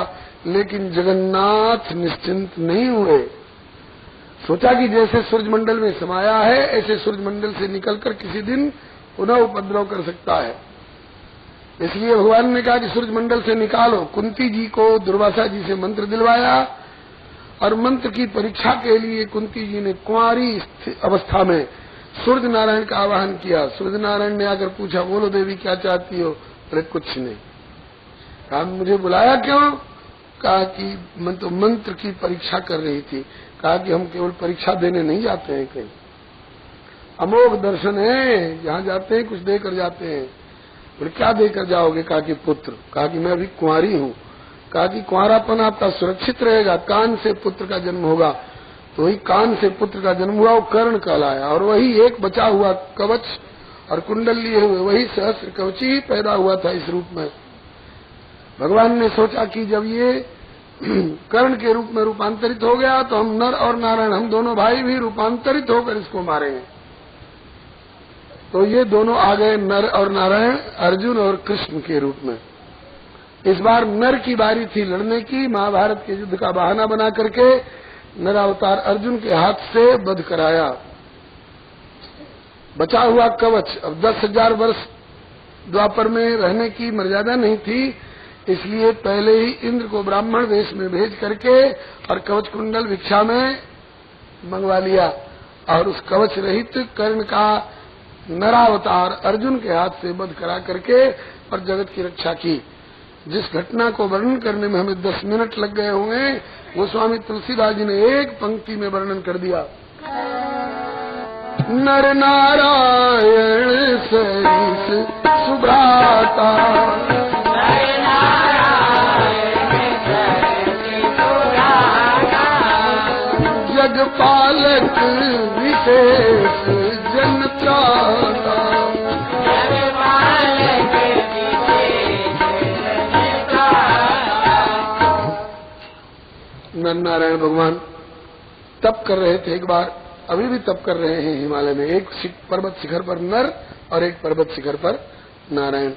[SPEAKER 1] लेकिन जगन्नाथ निश्चिंत नहीं हुए। सोचा कि जैसे सूर्य मंडल में समाया है ऐसे सूर्य मंडल से निकलकर किसी दिन पुनः उपद्रव कर सकता है। इसलिए भगवान ने कहा कि सूर्य मंडल से निकालो। कुंती जी को दुर्वासा जी से मंत्र दिलवाया और मंत्र की परीक्षा के लिए कुंती जी ने कुंवारी अवस्था में सूर्य नारायण का आवाहन किया। सूर्य नारायण ने आकर पूछा, बोलो देवी क्या चाहती हो? अरे कुछ नहीं। कहा मुझे बुलाया क्यों? कहा कि मैं तो मंत्र की परीक्षा कर रही थी। कहा कि हम केवल परीक्षा देने नहीं जाते हैं, कहीं अमोघ दर्शन है, जहाँ जाते हैं कुछ देकर जाते हैं। बोले क्या देकर जाओगे? कहा कि पुत्र। कहा कि मैं अभी कुंवारी हूँ। कहा कि कुंवारापन आपका सुरक्षित रहेगा, कान से पुत्र का जन्म होगा। तो वही कान से पुत्र का जन्म हुआ, वो कर्ण कहलाया। और वही एक बचा हुआ कवच और कुंडल लिए हुए वही सहस्त्र कवची ही पैदा हुआ था इस रूप में। भगवान ने सोचा कि जब ये कर्ण के रूप में रूपांतरित हो गया तो हम नर और नारायण, हम दोनों भाई भी रूपांतरित होकर इसको मारेंगे। तो ये दोनों आ गए नर और नारायण, अर्जुन और कृष्ण के रूप में। इस बार नर की बारी थी लड़ने की। महाभारत के युद्ध का बहाना बना करके नरावतार अर्जुन के हाथ से वध कराया। बचा हुआ कवच, अब 10,000 वर्ष द्वापर में रहने की मर्यादा नहीं थी, इसलिए पहले ही इंद्र को ब्राह्मण वेश में भेज करके और कवच कुंडल भिक्षा में मंगवा लिया और उस कवच रहित कर्ण का नरावतार अर्जुन के हाथ से वध करा करके और जगत की रक्षा की। जिस घटना को वर्णन करने में हमें 10 मिनट लग गए होंगे, गोस्वामी तुलसीदास जी ने एक पंक्ति में वर्णन कर दिया। नर नारायण सरिस सुभ्राता,
[SPEAKER 2] नर नारायण सरिस सुभ्राता,
[SPEAKER 1] जगपालक विशेष जन त्राता,
[SPEAKER 2] जगपालक विशेष जन त्राता।
[SPEAKER 1] नर नारायण भगवान तप कर रहे थे। एक बार, अभी भी तप कर रहे हैं हिमालय में। एक पर्वत शिखर पर नर और एक पर्वत शिखर पर नारायण।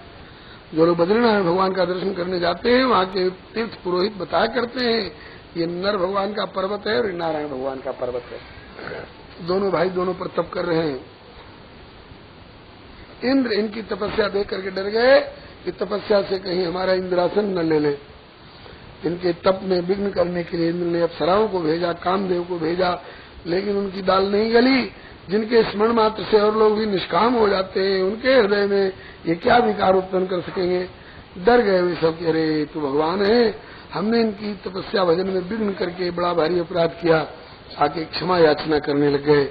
[SPEAKER 1] जो लोग बद्रीनारायण भगवान का दर्शन करने जाते हैं वहाँ के तीर्थ पुरोहित बताया करते हैं ये नर भगवान का पर्वत है और नारायण भगवान का पर्वत है। दोनों भाई दोनों पर तप कर रहे हैं। इंद्र इनकी तपस्या देख करके डर गए कि तपस्या से कहीं हमारा इंद्रासन न ले ले। इनके तप में विघ्न करने के लिए इंद्र ने अप्सराओं को भेजा, कामदेव को भेजा, लेकिन उनकी दाल नहीं गली। जिनके स्मरण मात्र से और लोग भी निष्काम हो जाते हैं, उनके हृदय में ये क्या विकार उत्पन्न कर सकेंगे। डर गए वे सब कि अरे तू भगवान है, हमने इनकी तपस्या भजन में विघ्न करके बड़ा भारी अपराध किया। आके क्षमा याचना करने लग गए।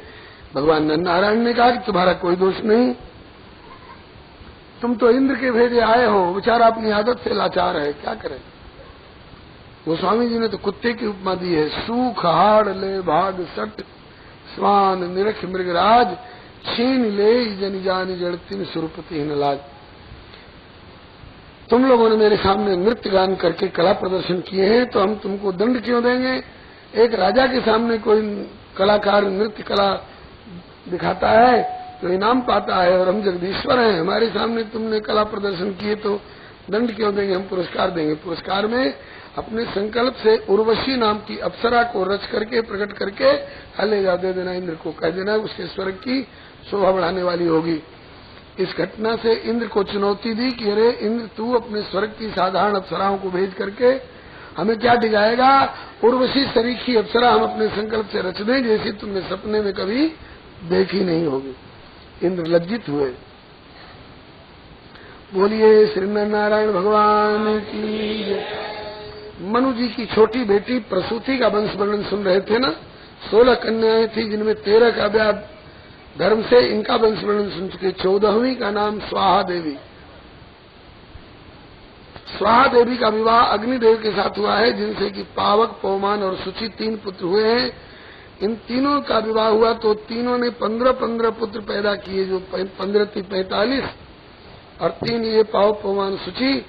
[SPEAKER 1] भगवान नारायण ने कहा कि तुम्हारा कोई दोष नहीं, तुम तो इंद्र के भेजे आए हो, बेचारा अपनी आदत से लाचार है, क्या करे। गोस्वामी जी ने तो कुत्ते की उपमा दी है। सूख हाड़ ले भाग सट, स्वान निरख मृगराज, छीन ले जन जान जड़ तीन सुरपति न लाज। तुम लोगों ने मेरे सामने नृत्य गान करके कला प्रदर्शन किए हैं, तो हम तुमको दंड क्यों देंगे। एक राजा के सामने कोई कलाकार नृत्य कला दिखाता है तो इनाम पाता है, और हम जगदीश्वर हैं, हमारे सामने तुमने कला प्रदर्शन किए तो दंड क्यों देंगे, हम पुरस्कार देंगे। पुरस्कार में अपने संकल्प से उर्वशी नाम की अप्सरा को रच करके प्रकट करके ले जा दे देना, इंद्र को कह देना, उसके स्वर्ग की शोभा बढ़ाने वाली होगी। इस घटना से इंद्र को चुनौती दी कि अरे इंद्र तू अपने स्वर्ग की साधारण अप्सराओं को भेज करके हमें क्या डिगाएगा। उर्वशी सरीखी अप्सरा हम अपने संकल्प से रच दें जैसी तुमने सपने में कभी देखी नहीं होगी। इंद्र लज्जित हुए। बोलिए श्री नारायण भगवान की। मनु जी की छोटी बेटी प्रसूति का वंश वर्णन सुन रहे थे ना, 16 कन्याएं थी जिनमें 13 का ब्याह धर्म से इनका वंश वर्णन सुन चुके। 14वीं का नाम स्वाहा देवी। स्वाहा देवी का विवाह अग्निदेव के साथ हुआ है, जिनसे कि पावक, पौमान और सुचि 3 पुत्र हुए हैं। इन तीनों का विवाह हुआ तो तीनों ने 15 पुत्र पैदा किए, जो 15 थी 45 और 3 ये पावक, पौमान, सुचि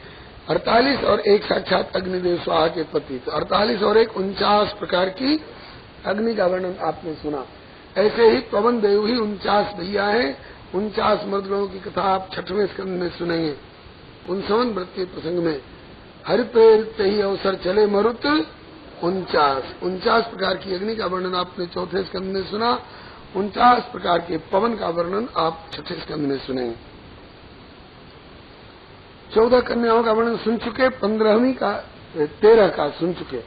[SPEAKER 1] 48 और एक साक्षात अग्निदेव स्वाहा के पति। तो 48 और एक 49 प्रकार की अग्नि का वर्णन आपने सुना। ऐसे ही पवन देव ही 49 भैया हैं। 49 मर्दगणों की कथा आप 6वें स्कंद में सुनेंगे। 59 व्रत के प्रसंग में हरि प्रेरित ही अवसर चले मरुत 49 प्रकार की अग्नि का वर्णन आपने 4थे स्कंद में सुना। 49 प्रकार के पवन का वर्णन आप 6ठे स्कंद में सुनेंगे। 14 कन्याओं का वर्णन सुन चुके। 15वीं का 13 का सुन चुके।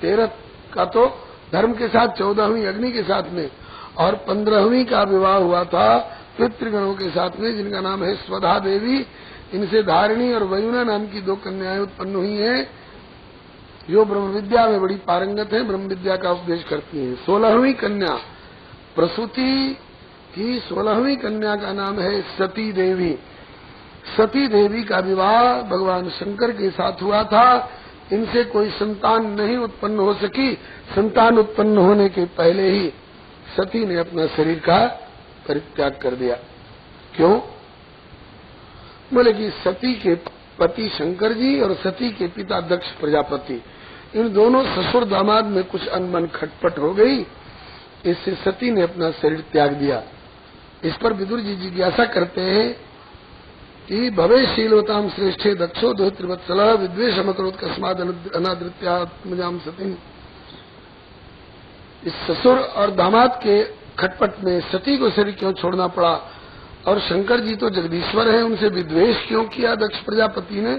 [SPEAKER 1] 13 का तो धर्म के साथ, 14वीं अग्नि के साथ में, और 15वीं का विवाह हुआ था पितृगणों के साथ में, जिनका नाम है स्वधा देवी। इनसे धारिणी और वयुना नाम की 2 कन्याएं उत्पन्न हुई हैं, जो ब्रह्म विद्या में बड़ी पारंगत हैं, ब्रह्म विद्या का उपदेश करती हैं। 16वीं कन्या प्रसूति की 16वीं कन्या का नाम है सती देवी। सती देवी का विवाह भगवान शंकर के साथ हुआ था। इनसे कोई संतान नहीं उत्पन्न हो सकी। संतान उत्पन्न होने के पहले ही सती ने अपना शरीर का परित्याग कर दिया। क्यों? बोले कि सती के पति शंकर जी और सती के पिता दक्ष प्रजापति, इन दोनों ससुर दामाद में कुछ अनबन खटपट हो गई। इससे सती ने अपना शरीर त्याग दिया। इस पर विदुर जी जिज्ञासा करते हैं कि भवेशीलवताम श्रेष्ठे दक्षो दोहित्रवत्सल विद्वेषमकरोत कस्माद अनादृत्यात्मजाम सती। इस ससुर और दामाद के खटपट में सती को शरीर क्यों छोड़ना पड़ा, और शंकर जी तो जगदीश्वर हैं, उनसे विद्वेष क्यों किया दक्ष प्रजापति ने?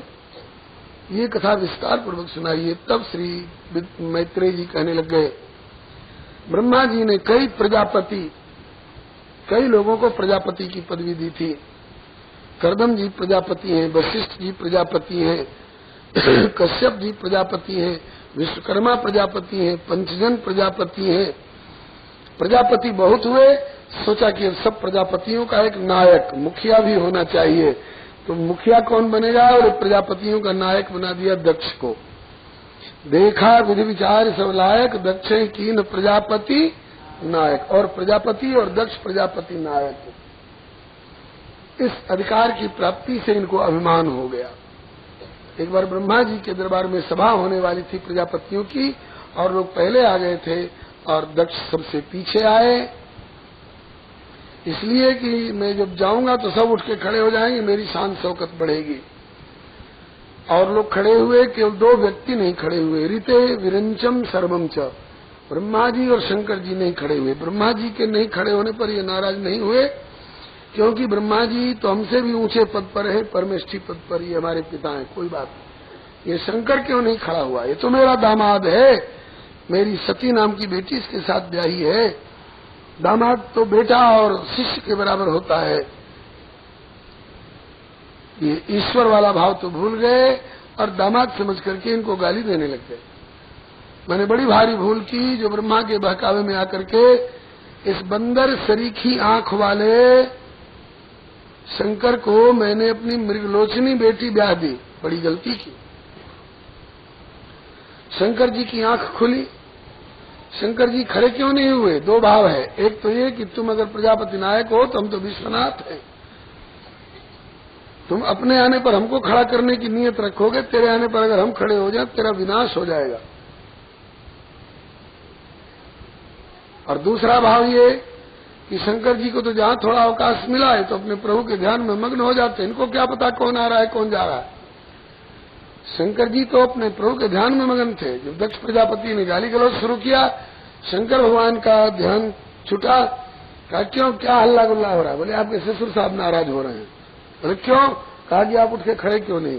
[SPEAKER 1] ये कथा विस्तार पूर्वक सुनाइए। तब श्री मैत्रेय जी कहने लग गए, ब्रह्मा जी ने कई लोगों को प्रजापति की पदवी दी थी। कर्दम जी प्रजापति हैं, वशिष्ठ जी प्रजापति हैं, कश्यप जी प्रजापति हैं, विश्वकर्मा प्रजापति हैं, पंचजन प्रजापति हैं। प्रजापति बहुत हुए, सोचा कि सब प्रजापतियों का एक नायक, मुखिया भी होना चाहिए। तो मुखिया कौन बनेगा? और प्रजापतियों का नायक बना दिया दक्ष को। देखा विधि विचार सब लायक, दक्ष कीन प्रजापति नायक। और प्रजापति और दक्ष प्रजापति नायक, इस अधिकार की प्राप्ति से इनको अभिमान हो गया। एक बार ब्रह्मा जी के दरबार में सभा होने वाली थी प्रजापतियों की, और लोग पहले आ गए थे और दक्ष सबसे पीछे आए, इसलिए कि मैं जब जाऊंगा तो सब उठ के खड़े हो जाएंगे, मेरी शान शौकत बढ़ेगी। और लोग खड़े हुए, केवल 2 व्यक्ति नहीं खड़े हुए, ऋते विरंचम सर्वम च। ब्रह्मा जी और शंकर जी नहीं खड़े हुए। ब्रह्मा जी के नहीं खड़े होने पर ये नाराज नहीं हुए, क्योंकि ब्रह्मा जी तो हमसे भी ऊंचे पद पर है, परमेष्ठी पद पर, ये हमारे पिता हैं, कोई बात नहीं। ये शंकर क्यों नहीं खड़ा हुआ? ये तो मेरा दामाद है, मेरी सती नाम की बेटी इसके साथ ब्याही है। दामाद तो बेटा और शिष्य के बराबर होता है। ये ईश्वर वाला भाव तो भूल गए और दामाद समझ करके इनको गाली देने लग गए। मैंने बड़ी भारी भूल की जो ब्रह्मा के बहकावे में आकर के इस बंदर सरीखी आंख वाले शंकर को मैंने अपनी मृगलोचनी बेटी ब्याह दी, बड़ी गलती की। शंकर जी की आंख खुली। शंकर जी खड़े क्यों नहीं हुए? 2 भाव है। एक तो ये कि तुम अगर प्रजापति नायक हो तो हम तो विश्वनाथ हैं, तुम अपने आने पर हमको खड़ा करने की नीयत रखोगे, तेरे आने पर अगर हम खड़े हो जाए तेरा विनाश हो जाएगा। और दूसरा भाव ये कि शंकर जी को तो जहां थोड़ा अवकाश मिला है तो अपने प्रभु के ध्यान में मग्न हो जाते, इनको क्या पता कौन आ रहा है कौन जा रहा है। शंकर जी तो अपने प्रभु के ध्यान में मगन थे। जब दक्ष प्रजापति ने गाली गलौज शुरू किया, शंकर भगवान का ध्यान छूटा। कहा क्यों, क्या हल्ला गुल्ला हो रहा है? बोले आपके ससुर साहब नाराज हो रहे हैं। बोले क्यों? कहा कि आप उठ के खड़े क्यों नहीं?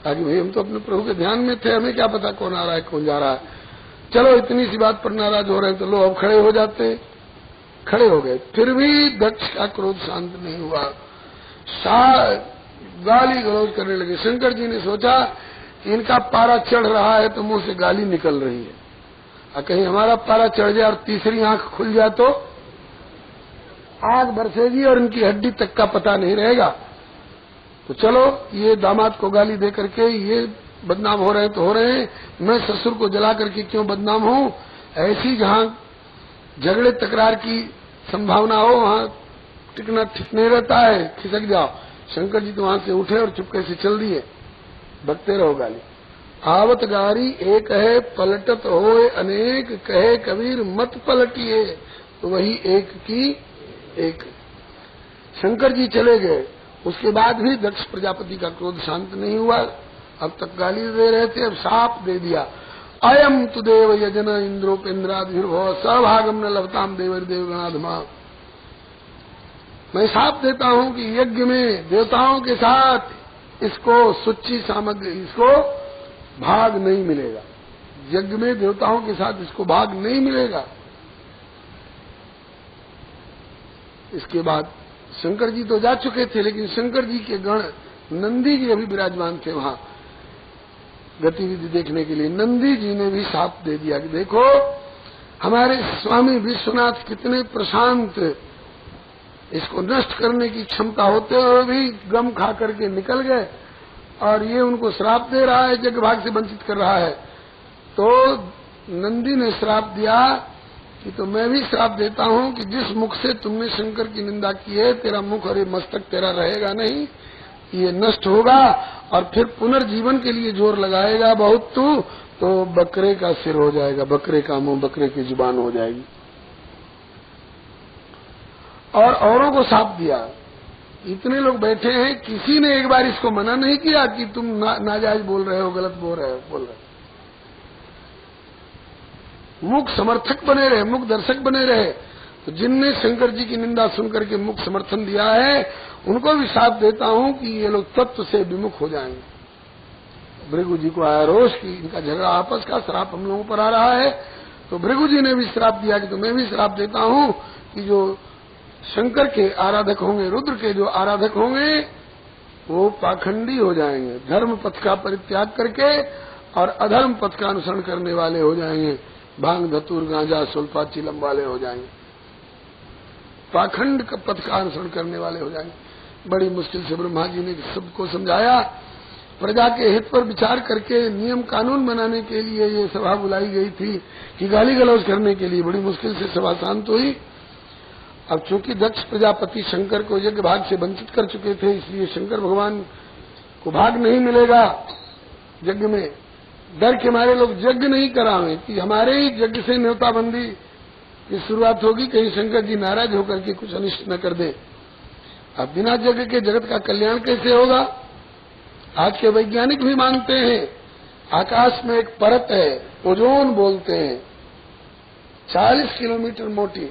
[SPEAKER 1] कहा कि भाई हम तो अपने प्रभु के ध्यान में थे, हमें क्या पता कौन आ रहा है कौन जा रहा है। चलो इतनी सी बात पर नाराज हो रहे हैं तो लो अब खड़े हो जाते। खड़े हो गए, फिर भी दक्ष का क्रोध शांत नहीं हुआ, गाली गलौज करने लगे। शंकर जी ने सोचा कि इनका पारा चढ़ रहा है तो मुंह से गाली निकल रही है, और कहीं हमारा पारा चढ़ जाए और तीसरी आंख खुल जाए तो आग बरसेगी और इनकी हड्डी तक का पता नहीं रहेगा। तो चलो, ये दामाद को गाली दे करके ये बदनाम हो रहे हैं तो हो रहे हैं, मैं ससुर को जला करके क्यों बदनाम हूं? ऐसी जहां झगड़े तकरार की संभावना हो वहां टिकना ठीक नहीं रहता है, खिसक जाओ। शंकर जी तो वहां से उठे और चुपके से चल दिए, बकते रहो गाली। आवत गारी एक है पलटत होए अनेक, कहे कबीर मत पलटिए, तो वही एक की एक। शंकर जी चले गए, उसके बाद भी दक्ष प्रजापति का क्रोध शांत नहीं हुआ। अब तक गाली दे रहे थे, अब साप दे दिया। अयम तु देव यजन इंद्रोपेन्द्राधिर्भव सभागम न लभताम देवर देवगणाधमा। मैं साप देता हूं कि यज्ञ में देवताओं के साथ इसको सुच्ची सामग्री, इसको भाग नहीं मिलेगा। यज्ञ में देवताओं के साथ इसको भाग नहीं मिलेगा। इसके बाद शंकर जी तो जा चुके थे, लेकिन शंकर जी के गण नंदी जी अभी विराजमान थे वहां गतिविधि देखने के लिए। नंदी जी ने भी साप दे दिया कि देखो हमारे स्वामी विश्वनाथ कितने प्रशांत, इसको नष्ट करने की क्षमता होते हुए भी गम खा करके निकल गए, और ये उनको श्राप दे रहा है, यज्ञ भाग से वंचित कर रहा है। तो नंदी ने श्राप दिया कि तो मैं भी श्राप देता हूं कि जिस मुख से तुमने शंकर की निंदा की है, तेरा मुख और ये मस्तक तेरा रहेगा नहीं, ये नष्ट होगा और फिर पुनर्जीवन के लिए जोर लगाएगा बहुत तू, तो बकरे का सिर हो जाएगा, बकरे का मुंह, बकरे की जुबान हो जाएगी। और औरों को साप दिया। इतने लोग बैठे हैं, किसी ने एक बार इसको मना नहीं किया कि तुम नाजायज बोल रहे हो, गलत बोल रहे हो। मुख समर्थक बने रहे, मुख दर्शक बने रहे। तो जिनने शंकर जी की निंदा सुनकर के मुख समर्थन दिया है, उनको भी साथ देता हूं कि ये लोग तत्व से विमुख हो जाएंगे। भृगु जी को आया रोष कि इनका झगड़ा आपस का, श्राप हम लोगों पर आ रहा है। तो भृगु जी ने भी श्राप दिया कि तो मैं भी श्राप देता हूं कि जो शंकर के आराधक होंगे, रुद्र के जो आराधक होंगे, वो पाखंडी हो जाएंगे, धर्म पथ का परित्याग करके और अधर्म पथ का अनुसरण करने वाले हो जाएंगे, भांग धतूर गांजा सुल्फा चिलम वाले हो जाएंगे, पाखंड पथ का अनुसरण करने वाले हो जाएंगे। बड़ी मुश्किल से ब्रह्मा जी ने सबको समझाया। प्रजा के हित पर विचार करके नियम कानून बनाने के लिए ये सभा बुलाई गई थी कि गाली गलौज करने के लिए। बड़ी मुश्किल से सभा शांत हुई। अब चूंकि दक्ष प्रजापति शंकर को यज्ञ भाग से वंचित कर चुके थे, इसलिए शंकर भगवान को भाग नहीं मिलेगा यज्ञ में। डर के मारे लोग यज्ञ नहीं करावे कि हमारे ही यज्ञ से न्योताबंदी की शुरुआत होगी, कहीं शंकर जी नाराज होकर के कुछ अनिष्ट न कर दे। अब बिना यज्ञ के जगत का कल्याण कैसे होगा? आज के वैज्ञानिक भी मानते हैं आकाश में एक परत है, ओजोन बोलते हैं, 40 किलोमीटर मोटी,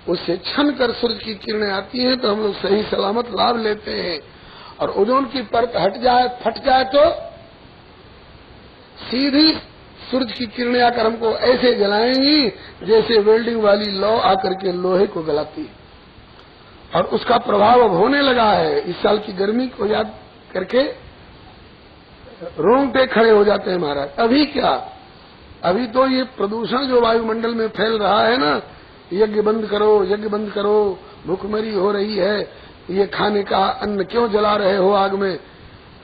[SPEAKER 1] उससे छन कर सूरज की किरणें आती हैं तो हम लोग सही सलामत लाभ लेते हैं। और ओजोन की परत हट जाए, फट जाए तो सीधी सूरज की किरणें आकर हमको ऐसे जलाएंगी जैसे वेल्डिंग वाली लौ आकर के लोहे को गलाती है। और उसका प्रभाव अब होने लगा है। इस साल की गर्मी को याद करके रोंगटे खड़े हो जाते हैं महाराज। अभी क्या, अभी तो ये प्रदूषण जो वायुमंडल में फैल रहा है ना, यज्ञ बंद करो, यज्ञ बंद करो, भूखमरी हो रही है, ये खाने का अन्न क्यों जला रहे हो आग में?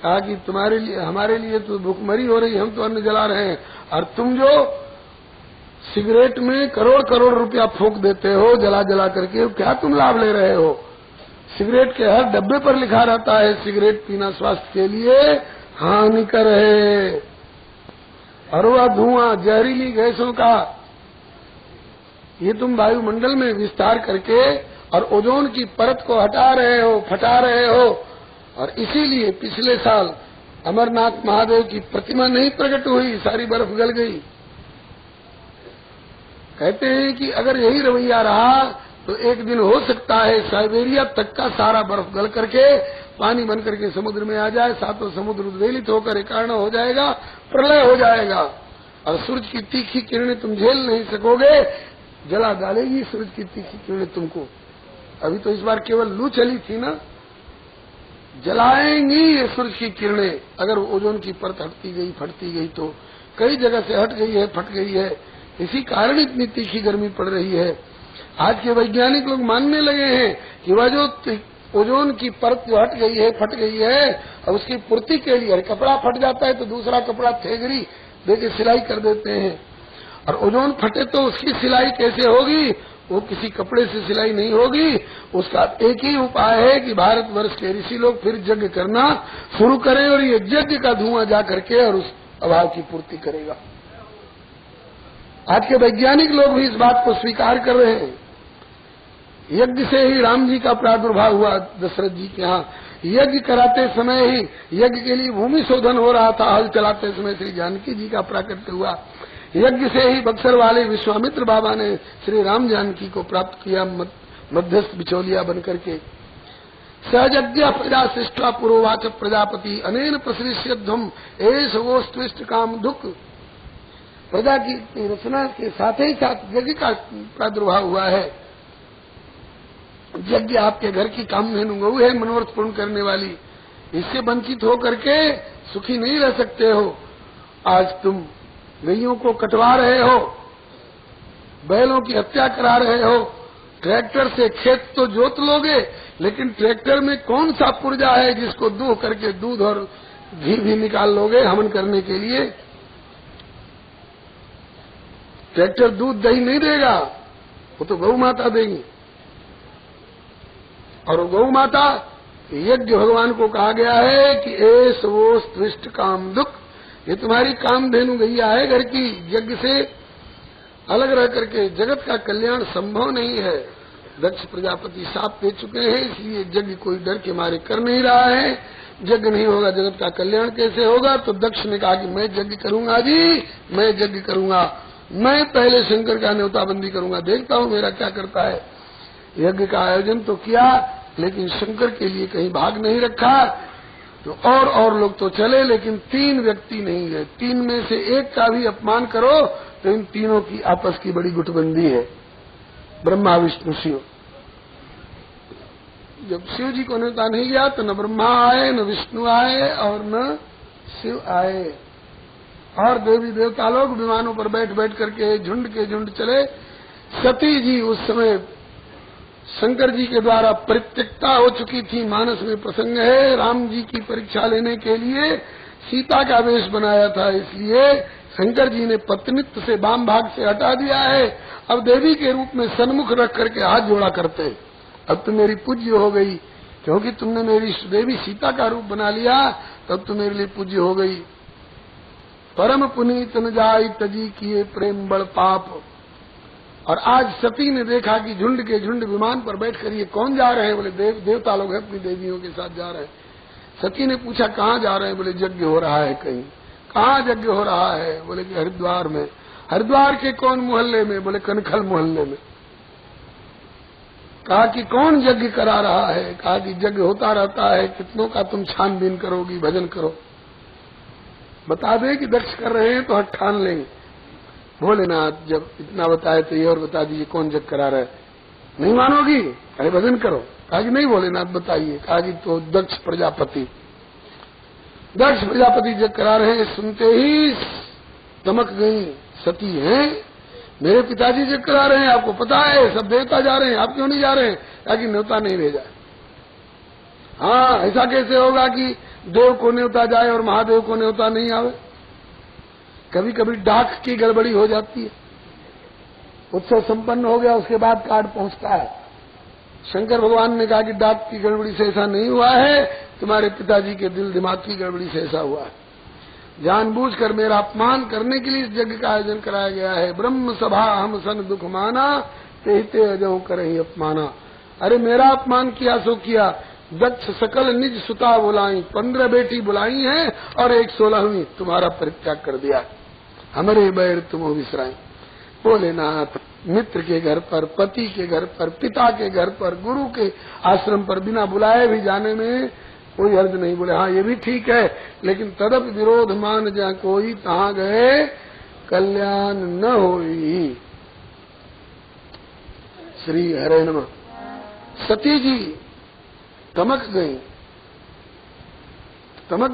[SPEAKER 1] कहा कि तुम्हारे लिए, हमारे लिए तो भूखमरी हो रही, हम तो अन्न जला रहे हैं, और तुम जो सिगरेट में करोड़ करोड़ रुपया फूंक देते हो जला जला करके, क्या तुम लाभ ले रहे हो? सिगरेट के हर डब्बे पर लिखा रहता है सिगरेट पीना स्वास्थ्य के लिए हानिकर है, और वह धुआं जहरीली गैसों का ये तुम वायुमंडल में विस्तार करके और ओजोन की परत को हटा रहे हो, फटा रहे हो। और इसीलिए पिछले साल अमरनाथ महादेव की प्रतिमा नहीं प्रकट हुई, सारी बर्फ गल गई। कहते हैं कि अगर यही रवैया रहा तो एक दिन हो सकता है साइबेरिया तक का सारा बर्फ गल करके पानी बन करके समुद्र में आ जाए, सातों समुद्र उद्वेलित होकर एकार्ण हो जाएगा, प्रलय हो जाएगा, और सूरज की तीखी किरणें तुम झेल नहीं सकोगे, जला डालेगी सूरज की तीखी किरणें तुमको। अभी तो इस बार केवल लू चली थी ना, जलाएंगी ये सूरज की किरणें। अगर ओजोन की परत हटती गई, फटती गई, तो कई जगह से हट गई है, फट गई है, इसी कारण इतनी तीखी गर्मी पड़ रही है। आज के वैज्ञानिक लोग मानने लगे हैं कि वह जो ओजोन की परत जो हट गई है, फट गई है, और उसकी पूर्ति के लिए कपड़ा फट जाता है तो दूसरा कपड़ा थेगरी देके सिलाई कर देते हैं, और ओजोन फटे तो उसकी सिलाई कैसे होगी? वो किसी कपड़े से सिलाई नहीं होगी। उसका एक ही उपाय है कि भारतवर्ष के ऋषि लोग फिर यज्ञ करना शुरू करें, और ये यज्ञ का धुआं जा करके और उस अभाव की पूर्ति करेगा। आज के वैज्ञानिक लोग भी इस बात को स्वीकार कर रहे हैं। यज्ञ से ही राम जी का प्रादुर्भाव हुआ दशरथ जी के यहाँ। यज्ञ कराते समय ही यज्ञ के लिए भूमि शोधन हो रहा था, हल चलाते समय श्री जानकी जी का प्राकट्य हुआ। यज्ञ से ही बक्सर वाले विश्वामित्र बाबा ने श्री राम जानकी को प्राप्त किया मध्यस्थ बिचौलिया बनकर के। सहजज्ञ प्रजा सृष्टा पुरोवाच प्रजापति अनेन प्रसृष्यध्वम एष वोस्त्विष्ट काम दुख। प्रजा की रचना के साथ ही साथ यज्ञ का प्रादुर्भाव हुआ है। यज्ञ आपके घर की कामधेनु गऊ है, मनोरथ पूर्ण करने वाली। इससे वंचित होकर के सुखी नहीं रह सकते हो। आज तुम गैयों को कटवा रहे हो, बैलों की हत्या करा रहे हो। ट्रैक्टर से खेत तो जोत लोगे, लेकिन ट्रैक्टर में कौन सा पुर्जा है जिसको दूह करके दूध और घी भी निकाल लोगे हवन करने के लिए? ट्रैक्टर दूध दही नहीं देगा, वो तो गौ माता देगी। और गौ माता यज्ञ भगवान को कहा गया है कि एष वो स्त्रिष्ट काम दुख, ये तुम्हारी कामधेनु गैया है घर की। यज्ञ से अलग रह करके जगत का कल्याण संभव नहीं है। दक्ष प्रजापति साप दे चुके हैं, इसलिए यज्ञ कोई डर के मारे कर नहीं रहा है। यज्ञ नहीं होगा जगत का कल्याण कैसे होगा? तो दक्ष ने कहा कि मैं यज्ञ करूंगा जी, मैं यज्ञ करूंगा, मैं पहले शंकर का न्योताबंदी करूंगा, देखता हूँ मेरा क्या करता है। यज्ञ का आयोजन तो किया, लेकिन शंकर के लिए कहीं भाग नहीं रखा। तो और लोग तो चले, लेकिन 3 व्यक्ति नहीं गए। 3 में से एक का भी अपमान करो तो इन तीनों की आपस की बड़ी गुटबंदी है, ब्रह्मा विष्णु शिव। जब शिव जी को न्योता नहीं गया तो न ब्रह्मा आए, न विष्णु आए और न शिव आए। और देवी देवता लोग विमानों पर बैठ बैठ करके झुंड के झुंड चले। सती जी उस समय शंकर जी के द्वारा परित्यक्ता हो चुकी थी। मानस में प्रसंग है, राम जी की परीक्षा लेने के लिए सीता का वेश बनाया था, इसलिए शंकर जी ने पत्नित्व से वाम भाग से हटा दिया है। अब देवी के रूप में सन्मुख रख करके हाथ जोड़ा करते, अब तुम मेरी पूज्य हो गई, क्योंकि तुमने मेरी देवी सीता का रूप बना लिया, तब तुम मेरे लिए पूज्य हो गई। परम पुनीत न जाई तजी किए प्रेम बड़ पाप। और आज सती ने देखा कि झुंड के झुंड विमान पर बैठकर ये कौन जा रहे हैं? बोले देवता लोग अपनी देवियों के साथ जा रहे हैं। सती ने पूछा कहाँ जा रहे हैं? बोले यज्ञ हो रहा है कहीं। कहाँ यज्ञ हो रहा है? बोले कि हरिद्वार में। हरिद्वार के कौन मोहल्ले में? बोले कनखल मोहल्ले में। कहा कि कौन यज्ञ करा रहा है? कहा कि यज्ञ होता रहता है, कितनों का तुम छानबीन करोगी, भजन करो। बता दे कि दक्ष कर रहे हैं तो हट ठान लेंगे। भोलेनाथ जब इतना बताए तो ये और बता दीजिए कौन यज्ञ करा रहा है? नहीं मानोगी? अरे भजन करो। कहा कि नहीं भोलेनाथ बताइए। कहा कि तो दक्ष प्रजापति यज्ञ करा रहे हैं। सुनते ही चमक गई सती हैं, मेरे पिताजी यज्ञ करा रहे हैं, आपको पता है, सब देवता जा रहे हैं, आप क्यों नहीं जा रहे हैं? कहा कि न्योता नहीं भेजा। हाँ, ऐसा कैसे होगा कि देव को न्योता जाए और महादेव को न्योता नहीं आवे? कभी कभी डाक की गड़बड़ी हो जाती है। उत्सव संपन्न हो गया, उसके बाद कार्ड पहुंचता है। शंकर भगवान ने कहा कि डाक की गड़बड़ी से ऐसा नहीं हुआ है, तुम्हारे पिताजी के दिल दिमाग की गड़बड़ी से ऐसा हुआ है। जानबूझकर मेरा अपमान करने के लिए इस यज्ञ का आयोजन कराया गया है। ब्रह्म सभा हम सन दुख माना, ते अजो करहि अपमाना। अरे मेरा अपमान किया सो किया। दक्ष सकल निज सुता बुलाई, 15 बेटी बुलाई हैं और एक 16वीं तुम्हारा परित्याग कर दिया। हमारे बैर तुम विसराई। भोलेनाथ मित्र के घर पर, पति के घर पर, पिता के घर पर, गुरु के आश्रम पर बिना बुलाए भी जाने में कोई हर्ज नहीं। बोले हाँ ये भी ठीक है, लेकिन तदप विरोध मान जा कोई, तहाँ गए कल्याण न होई। श्री हरे नमः। सती जी तमक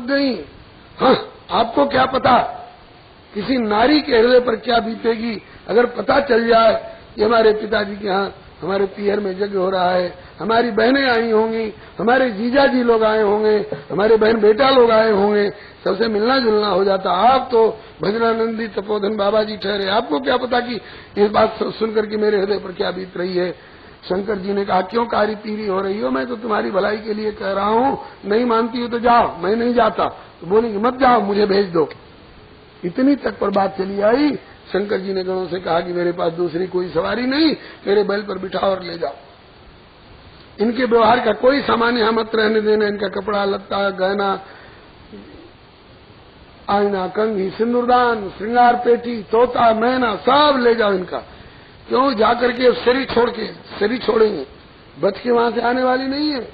[SPEAKER 1] गई। हाँ, आपको क्या पता किसी नारी के हृदय पर क्या बीतेगी अगर पता चल जाए कि हमारे पिताजी के यहाँ हमारे पियर में यज्ञ हो रहा है, हमारी बहनें आई होंगी, हमारे जीजा जी लोग आए होंगे, हमारे बहन बेटा लोग आए होंगे, सबसे मिलना जुलना हो जाता। आप तो भजनानंदी तपोधन बाबा जी ठहरे, आपको क्या पता कि इस बात सुनकर के मेरे हृदय पर क्या बीत रही है। शंकर जी ने कहा, क्यों कारी पीरी हो रही हो, मैं तो तुम्हारी भलाई के लिए कह रहा हूँ, नहीं मानती हो तो जाओ। मैं नहीं जाता तो बोलेंगे मत जाओ, मुझे भेज दो। इतनी तक पर बात चली आई। शंकर जी ने गणों से कहा कि मेरे पास दूसरी कोई सवारी नहीं, मेरे बैल पर बिठाओ और ले जाओ। इनके व्यवहार का कोई सामान यहां मत रहने देना, इनका कपड़ा लत्ता गहना आईना कंघी सिंदूरदान श्रृंगार पेटी तोता मैना सब ले जाओ इनका। क्यों जाकर के शरीर छोड़ेंगे, बच के वहां से आने वाली नहीं है।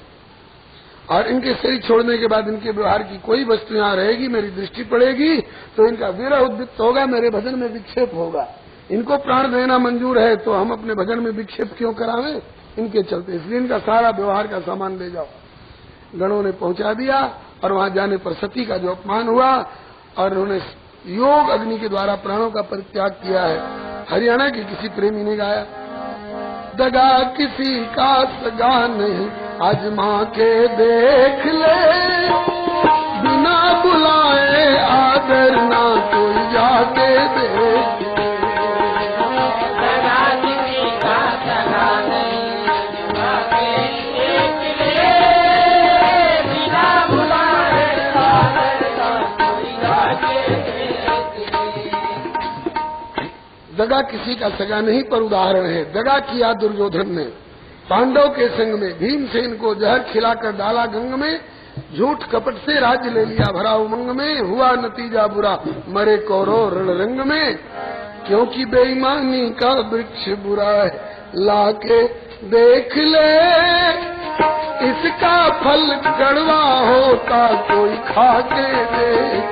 [SPEAKER 1] और इनके शरीर छोड़ने के बाद इनके व्यवहार की कोई वस्तु यहाँ रहेगी, मेरी दृष्टि पड़ेगी तो इनका विरह उद्दीप्त होगा, मेरे भजन में विक्षेप होगा। इनको प्राण देना मंजूर है तो हम अपने भजन में विक्षेप क्यों करावें इनके चलते। इसलिए इनका सारा व्यवहार का सामान ले जाओ। गणों ने पहुंचा दिया और वहां जाने पर सती का जो अपमान हुआ और उन्होंने योग अग्नि के द्वारा प्राणों का परित्याग किया है। हरियाणा के किसी प्रेमी ने गाया, दगा किसी का सगा नहीं आजमा के देख ले, बिना बुलाए आदर ना कोई जाके देख ले।
[SPEAKER 2] दगा किसी का सगा नहीं आजमा के देख ले, बिना बुलाए आदर ना कोई जाके देख ले।
[SPEAKER 1] दगा किसी का सगा नहीं पर उदाहरण है। दगा किया दुर्योधन ने पांडव के संग में, भीमसेन को जहर खिलाकर डाला गंग में, झूठ कपट से राज्य ले लिया भरा उमंग में, हुआ नतीजा बुरा मरे कौरव रण रंग में। क्योंकि बेईमानी का वृक्ष बुरा है लाके देख ले, इसका फल कड़वा होता कोई खा के देख